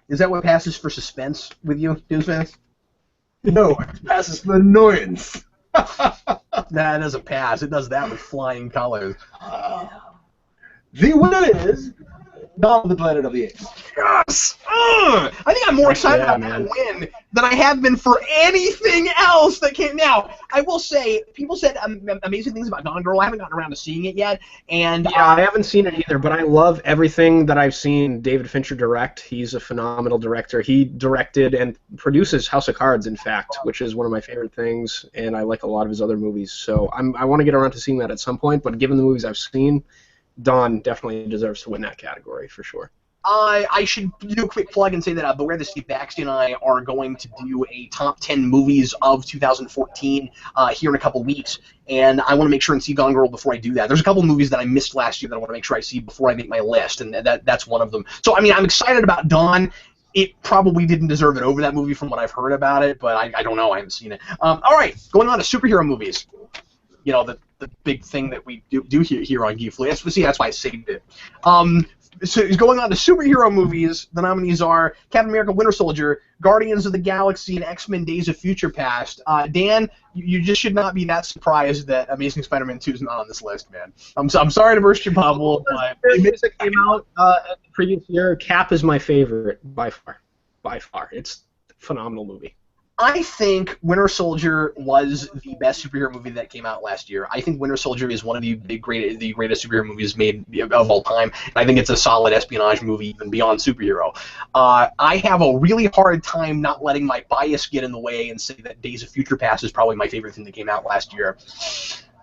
Is that what passes for suspense with you, Doomsvince? No, it passes for annoyance. That doesn't pass. It does that with flying colors. The winner is Dawn of the Planet of the Apes. Yes! I think I'm more excited about that win than I have been for anything else that came. Now, I will say, people said amazing things about Gone Girl. I haven't gotten around to seeing it yet, and yeah, I haven't seen it either. But I love everything that I've seen David Fincher direct. He's a phenomenal director. He directed and produces House of Cards, in fact, which is one of my favorite things, and I like a lot of his other movies. So I want to get around to seeing that at some point. But given the movies I've seen, Dawn definitely deserves to win that category for sure. I should do a quick plug and say that Beware the Steve Baxter and I are going to do a top 10 movies of 2014 here in a couple weeks, and I want to make sure and see Gone Girl before I do that. There's a couple movies that I missed last year that I want to make sure I see before I make my list, and that's one of them. So, I mean, I'm excited about Dawn. It probably didn't deserve it over that movie from what I've heard about it, but I don't know. I haven't seen it. All right, going on to superhero movies. You know, the big thing that we do here on Geekvolution. See, that's why I saved it. So going on to superhero movies, the nominees are Captain America: Winter Soldier, Guardians of the Galaxy, and X-Men: Days of Future Past. Dan, you just should not be that surprised that Amazing Spider-Man 2 is not on this list, man. I'm sorry to burst your bubble, but it came out the previous year. Cap is my favorite by far. By far, it's a phenomenal movie. I think Winter Soldier was the best superhero movie that came out last year. I think Winter Soldier is one of the greatest superhero movies made of all time. And I think it's a solid espionage movie even beyond superhero. I have a really hard time not letting my bias get in the way and say that Days of Future Past is probably my favorite thing that came out last year.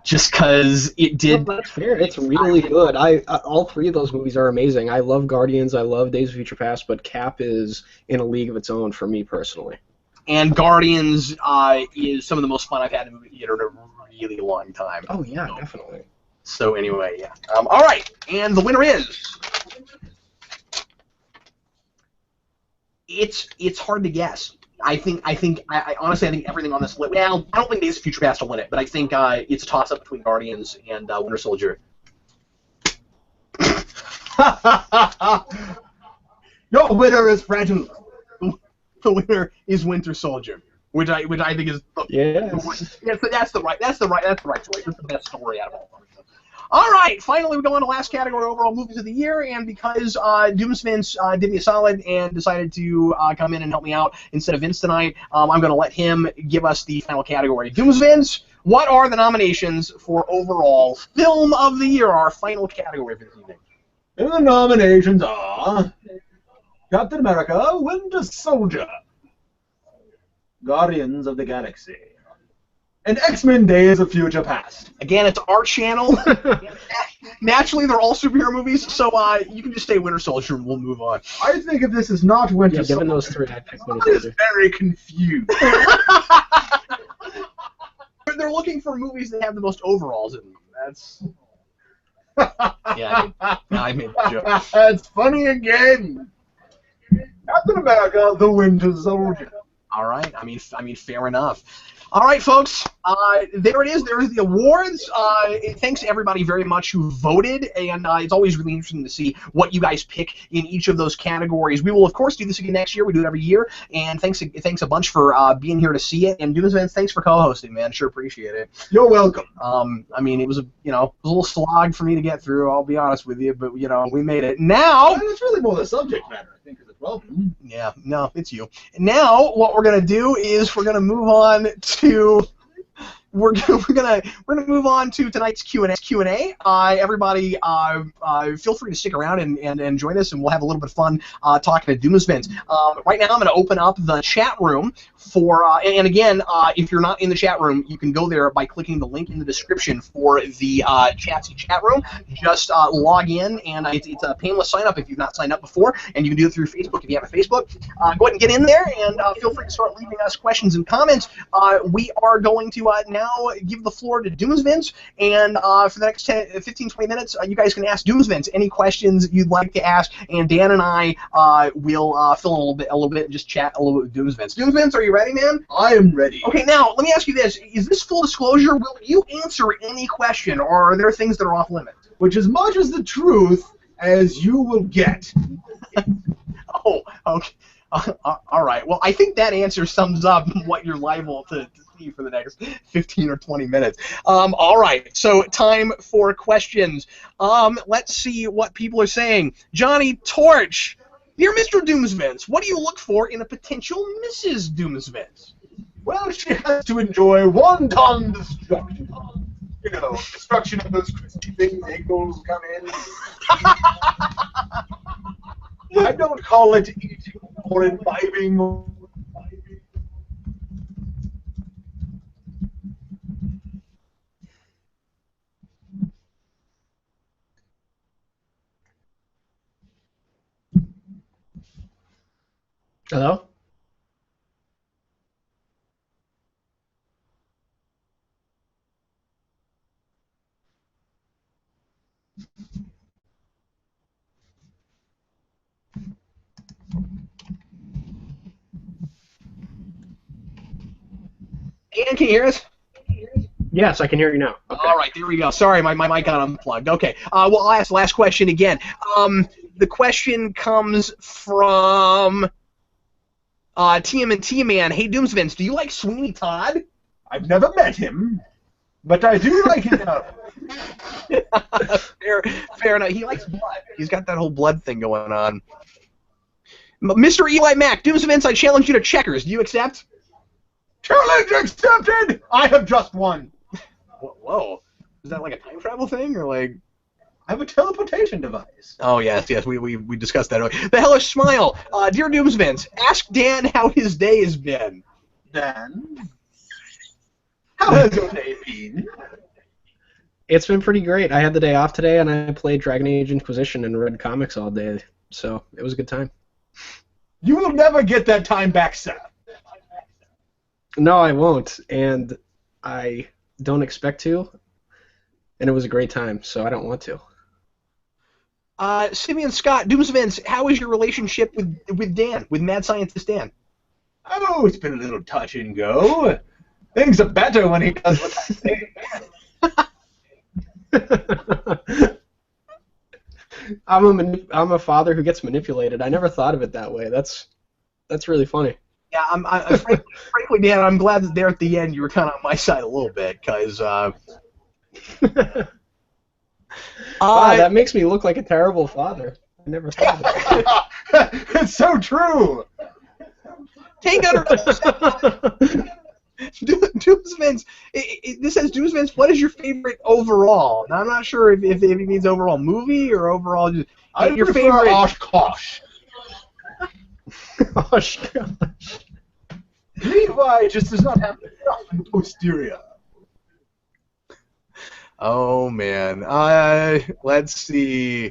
Just because it did. No, that's fair. It's really good. All three of those movies are amazing. I love Guardians. I love Days of Future Past, but Cap is in a league of its own for me personally. And Guardians is some of the most fun I've had in a movie theater in a really long time. Oh, yeah, definitely. So anyway, yeah. All right, and the winner is... It's hard to guess. I honestly think everything on this list... Well, I don't think Days of Future Past will win it, but I think it's a toss-up between Guardians and Winter Soldier. Your winner is Fragile. The winner is Winter Soldier, which I think is that's the right choice. That's the best story out of all of them. All right, finally we go on to last category, overall movies of the year, and because Doomsvince did me a solid and decided to come in and help me out instead of Vince tonight, I'm going to let him give us the final category. Doomsvince, what are the nominations for overall film of the year? Our final category for this evening. And the nominations are Captain America, Winter Soldier, Guardians of the Galaxy, and X-Men Days of Future Past. Again, it's our channel. Naturally, they're all superhero movies, so you can just say Winter Soldier and we'll move on. I think if this is not Winter Soldier, given those three, I'd pick Winter I'm Soldier. very confused. They're looking for movies that have the most overalls in them. That's... Yeah, I made that joke. That's funny again. Captain America, the Winter Soldier. All right. I mean, fair enough. All right, folks. There it is. There's the awards. Thanks to everybody very much who voted, and it's always really interesting to see what you guys pick in each of those categories. We will, of course, do this again next year. We do it every year, and thanks a bunch for being here to see it. And Doomsvince, thanks for co-hosting, man. Sure appreciate it. You're welcome. I mean, it was a little slog for me to get through. I'll be honest with you, but we made it. Now, it's really more the subject matter, I think, as well. Yeah, no, it's you. Now, what we're gonna do is we're gonna move on to move on to tonight's Q&A. Everybody, feel free to stick around and join us, and we'll have a little bit of fun talking to Doomsvince. Right now, I'm going to open up the chat room for, and again, if you're not in the chat room, you can go there by clicking the link in the description for the Chatsy chat room. Just log in, and it's a painless sign up if you've not signed up before, and you can do it through Facebook if you have a Facebook. Go ahead and get in there, and feel free to start leaving us questions and comments. We are going to now give the floor to Doomsvince, and for the next 15-20 minutes, you guys can ask Doomsvince any questions you'd like to ask, and Dan and I will fill in a little bit and just chat a little bit with Doomsvince. Doomsvince, are you ready, man? I am ready. Okay, now, let me ask you this. Is this full disclosure? Will you answer any question, or are there things that are off limits? Which as much as the truth as you will get. Oh, okay. All right. Well, I think that answer sums up what you're liable to see for the next 15 or 20 minutes. All right. So time for questions. Let's see what people are saying. Johnny Torch, dear Mr. Doomsvince, what do you look for in a potential Mrs. Doomsvince? Well, she has to enjoy wanton destruction. You know, destruction of those crispy things, egg rolls come in. I don't call it eating or imbibing. Hello? Dan, can you hear us? Yes, I can hear you now. Okay. All right, there we go. Sorry, my mic got unplugged. Okay, well, I'll ask the last question again. The question comes from TMNT Man. Hey, Doomsvince, do you like Sweeney Todd? I've never met him, but I do like him. Fair enough. He likes blood. He's got that whole blood thing going on. Mr. Eli Mack, Doomsvince, I challenge you to checkers. Do you accept? Challenge accepted! I have just won. Whoa. Is that like a time travel thing, or like... I have a teleportation device. Oh, yes, we discussed that earlier. The Hellish Smile. Dear Doomsvince, ask Dan how his day has been. Dan? How has your day been? It's been pretty great. I had the day off today, and I played Dragon Age Inquisition and read comics all day, so it was a good time. You will never get that time back, sir. No, I won't, and I don't expect to, and it was a great time, so I don't want to. Simeon Scott, Doomsvince, how is your relationship with Dan, with Mad Scientist Dan? Oh, it's been a little touch and go. Things are better when he does what I say. I'm a father who gets manipulated. I never thought of it that way. That's really funny. Yeah, frankly, Dan, I'm glad that there at the end you were kind of on my side a little bit, because wow, that makes me look like a terrible father. I never thought of it. It's so true. Take under Doomsvince. This says Doomsvince. What is your favorite overall? Now, I'm not sure if he means overall movie or overall. Just, your favorite. Oshkosh. Oshkosh. Levi just does not have enough in the posterior. Oh man. Let's see.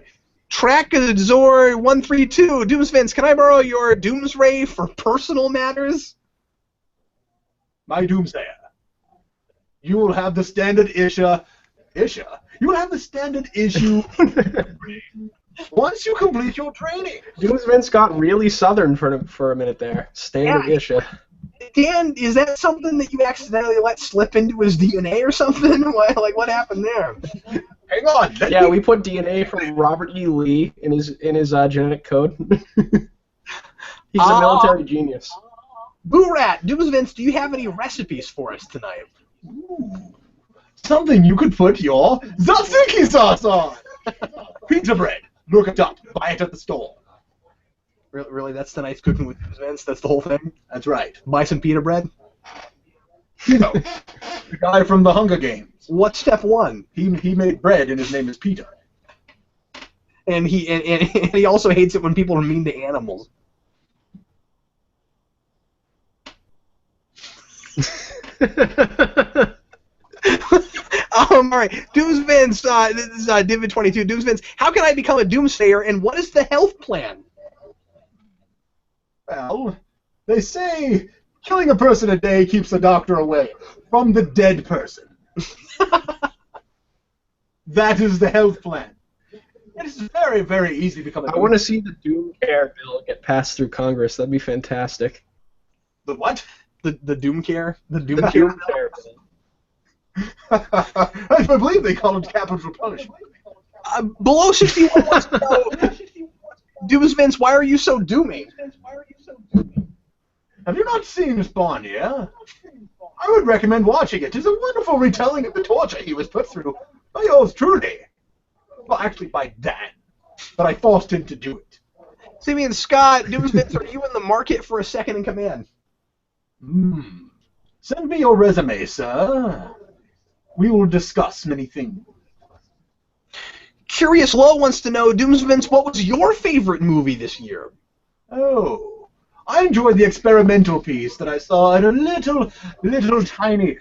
Trackazor 132. Doomsvince, can I borrow your Doomsray for personal matters? My Doomsayer. You will have the standard issue. You will have the standard issue once you complete your training. Doomsvince got really southern for a minute there. Standard issue. Dan, is that something that you accidentally let slip into his DNA or something? What happened there? Hang on. Yeah, we put DNA from Robert E. Lee in his genetic code. He's a military genius. Boo Rat, Doomsvince, do you have any recipes for us tonight? Ooh, something you could put your tzatziki sauce on. Pizza bread. Look it up. Buy it at the store. Really, that's tonight's cooking with Doomsvince? That's the whole thing? That's right. Buy some pita bread? You know, the guy from the Hunger Games. What's step one? He made bread and his name is Peter. And he also hates it when people are mean to animals. All right, Doomsvince, this is Divid22. Doomsvince, how can I become a Doomsayer, and what is the health plan? Well, they say killing a person a day keeps the doctor away from the dead person. That is the health plan. It is very, very easy to become a I want to see the Doom Care bill get passed through Congress. That'd be fantastic. The what? The Doom Care? The Doom The Care Doom Care bill. I believe they call it capital punishment. Below 61 wants to know, Doomsvince, why are you so doomy? Have you not seen Spawn yet? I would recommend watching it. It's a wonderful retelling of the torture he was put through by yours truly. Well, actually by Dan. But I forced him to do it. Simeon Scott, Doomsvince, are you in the market for a second in command? Send me your resume, sir. We will discuss many things. Curious Low wants to know, Doomsvince, what was your favorite movie this year? Oh, I enjoyed the experimental piece that I saw at a little tiny.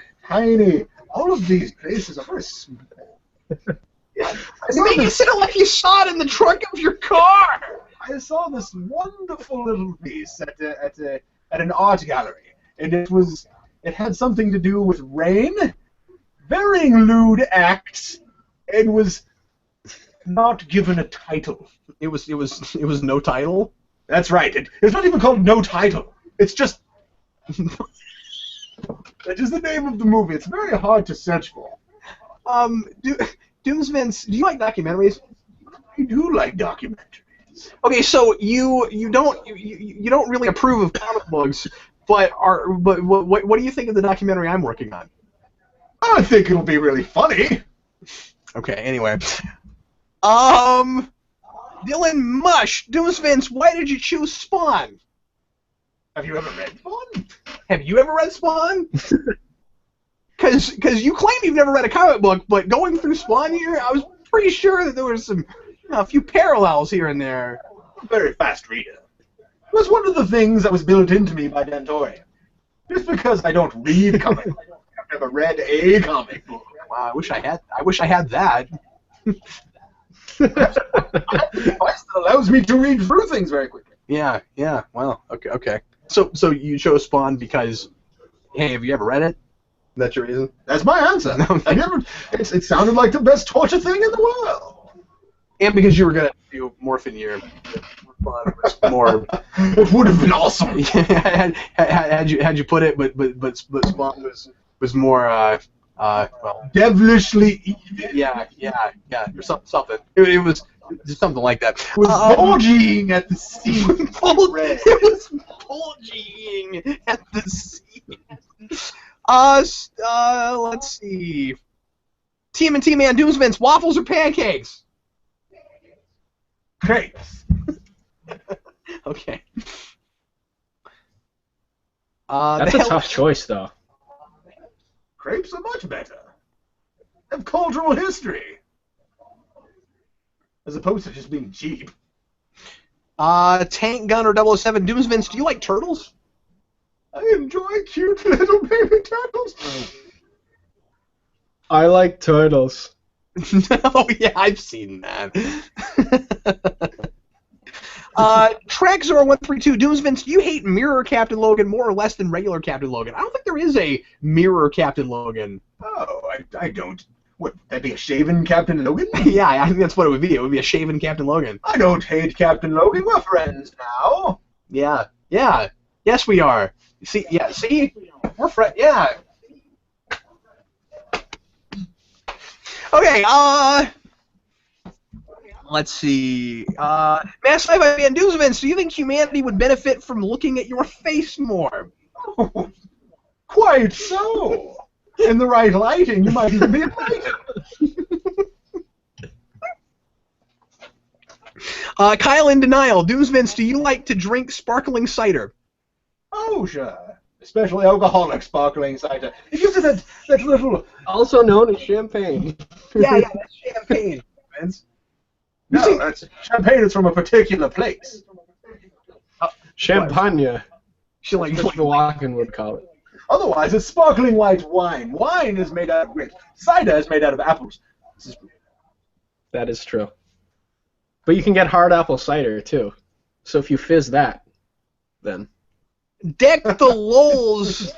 All of these places are very small. You make it sound like you saw it in the trunk of your car. I saw this wonderful little piece at an art gallery, and it had something to do with rain, varying lewd acts, and was not given a title. It was no title. That's right. It's not even called No Title. It's just that is the name of the movie. It's very hard to search for. Doomsvince, do you like documentaries? I do like documentaries. Okay, so you don't really approve of comic books, but what do you think of the documentary I'm working on? I think it'll be really funny. Okay, anyway. Dylan Mush, Doomsvince, why did you choose Spawn? Have you ever read Spawn? Have you ever read Spawn? Because you claim you've never read a comic book, but going through Spawn here, I was pretty sure that there was a few parallels here and there. I'm a very fast reader. It was one of the things that was built into me by Dan Torrey. Just because I don't read comic books, I've never read a comic book. Wow, I wish I had that. Device that allows me to read through things very quickly. Yeah. Well, okay. So you chose Spawn because, hey, have you ever read it? That's your reason? That's my answer. It sounded like the best torture thing in the world. And because you were gonna do Morphin Year. Spawn was more. It would have been awesome. had you put it, but Spawn was more well, devilishly evil. Yeah, or something. It was just something like that. It was bulging at the seams. It was bulging at the seams. Let's see. TMNT Man, Doomsvince, waffles or pancakes? Crepes. Okay. That's a tough choice, though. Crepes are much better. Have cultural history. As opposed to just being cheap. Tank Gun or 007, Doomsvince, do you like turtles? I enjoy cute little baby turtles. I like turtles. Oh yeah, I've seen that. Track0132, Doomsvince, do you hate Mirror Captain Logan more or less than regular Captain Logan? I don't think there is a Mirror Captain Logan. Oh, I don't. What, that'd be a shaven Captain Logan? Yeah, I think that's what it would be. It would be a shaven Captain Logan. I don't hate Captain Logan. We're friends now. Yeah. Yes, we are. See, we're friends. Yeah. Okay, let's see. Mass Sci-Fi Man Doomsvince, do you think humanity would benefit from looking at your face more? Oh, quite so. In the right lighting, you might even be enlightened. Kyle in denial. Doomsvince, do you like to drink sparkling cider? Oh, sure. Especially alcoholic sparkling cider. It gives it that little... Also known as champagne. Yeah, that's champagne, Vince. No, that's champagne is from a particular place. Champagne. She like What Walken would call it. Otherwise, it's sparkling white wine. Wine is made out of grapes. Cider is made out of apples. That is true. But you can get hard apple cider, too. So if you fizz that, then... Deck the lols.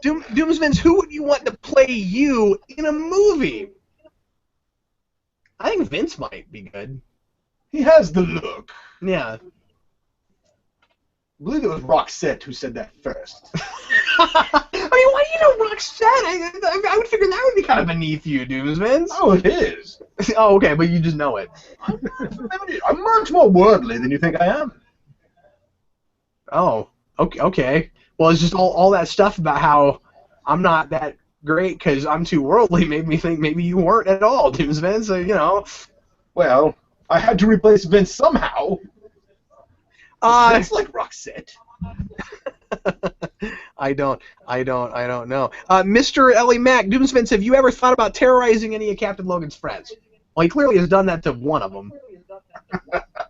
Doomsvince, who would you want to play you in a movie? I think Vince might be good. He has the look. Yeah. I believe it was Roxette who said that first. I mean, why do you know Roxette? I would figure that would be kind of beneath you, Doomsvince. Oh, it is. Oh, okay, but you just know it. I'm much more worldly than you think I am. Oh, okay. Well, it's just all that stuff about how I'm not that great because I'm too worldly made me think maybe you weren't at all, Doomsvince, so, you know. Well, I had to replace Vince somehow. Vince like Roxette. I don't know. Mr. Ellie Mack, Doomsvince, have you ever thought about terrorizing any of Captain Logan's friends? Well, he clearly has done that to one of them.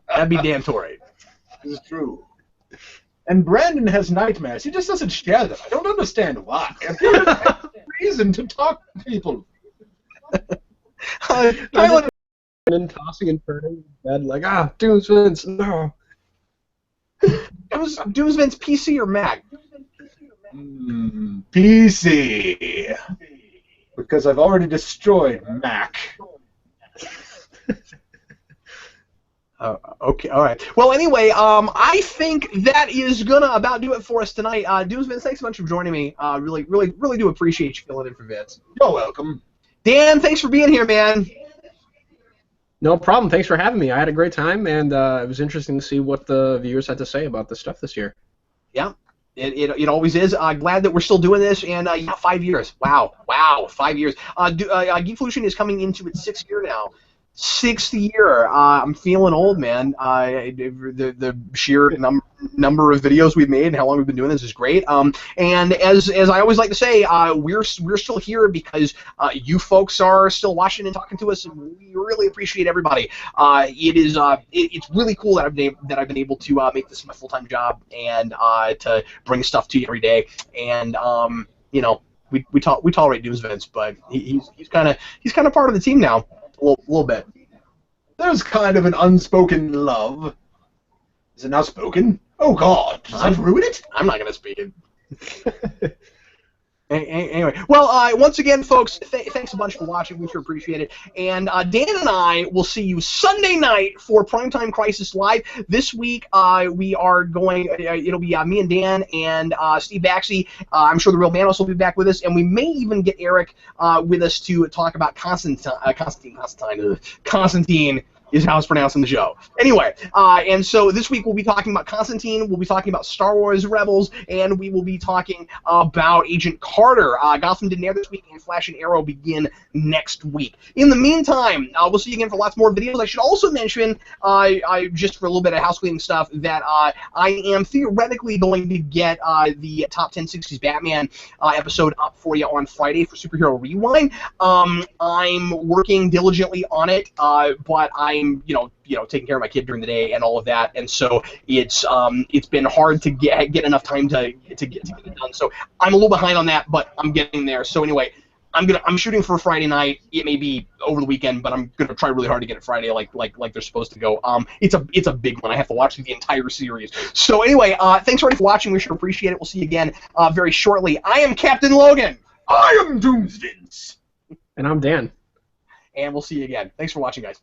That'd be Dan Torrey. This is true. And Brandon has nightmares. He just doesn't share them. I don't understand why. I've reason to talk to people. Tyler, and tossing and turning in bed like, Doomsvince, no. Doomsvince, PC or Mac? PC. Because I've already destroyed Mac. Okay, all right. Well, anyway, I think that is gonna about do it for us tonight. Doomsvince, thanks so much for joining me. Really do appreciate you filling in for Vince. You're welcome. Dan, thanks for being here, man. No problem. Thanks for having me. I had a great time, and it was interesting to see what the viewers had to say about this stuff this year. Yeah, it always is. Glad that we're still doing this, and 5 years. Wow, 5 years. Geekvolution is coming into its 6th year now. 6th year. I'm feeling old, man. The sheer number of videos we've made and how long we've been doing this is great. And as I always like to say, we're still here because you folks are still watching and talking to us, and we really appreciate everybody. It's really cool that I've been able to make this my full-time job and to bring stuff to you every day. And you know, we tolerate Doomsvince, but he's kind of part of the team now. A little bit. There's kind of an unspoken love. Is it not spoken? Oh God, does that ruin it? I'm not gonna speak it. Anyway, well, once again, folks, thanks a bunch for watching. We sure appreciate it. And Dan and I will see you Sunday night for Primetime Crisis Live. This week, we are going. It'll be me and Dan and Steve Baxey. I'm sure the Real Manos will be back with us, and we may even get Eric with us to talk about Constantine is how it's pronounced in the show. Anyway, and so this week we'll be talking about Constantine, we'll be talking about Star Wars Rebels, and we will be talking about Agent Carter. Gotham didn't air this week, and Flash and Arrow begin next week. In the meantime, we'll see you again for lots more videos. I should also mention, just for a little bit of house cleaning stuff, that I am theoretically going to get the Top 10 60s Batman episode up for you on Friday for Superhero Rewind. I'm working diligently on it, but I'm taking care of my kid during the day and all of that, and so it's been hard to get enough time to get it done. So I'm a little behind on that, but I'm getting there. So anyway, I'm shooting for Friday night. It may be over the weekend, but I'm gonna try really hard to get it Friday, like they're supposed to go. It's a big one. I have to watch the entire series. So anyway, thanks already for watching. We sure appreciate it. We'll see you again very shortly. I am Captain Logan. I am Doomsvince. And I'm Dan. And we'll see you again. Thanks for watching, guys.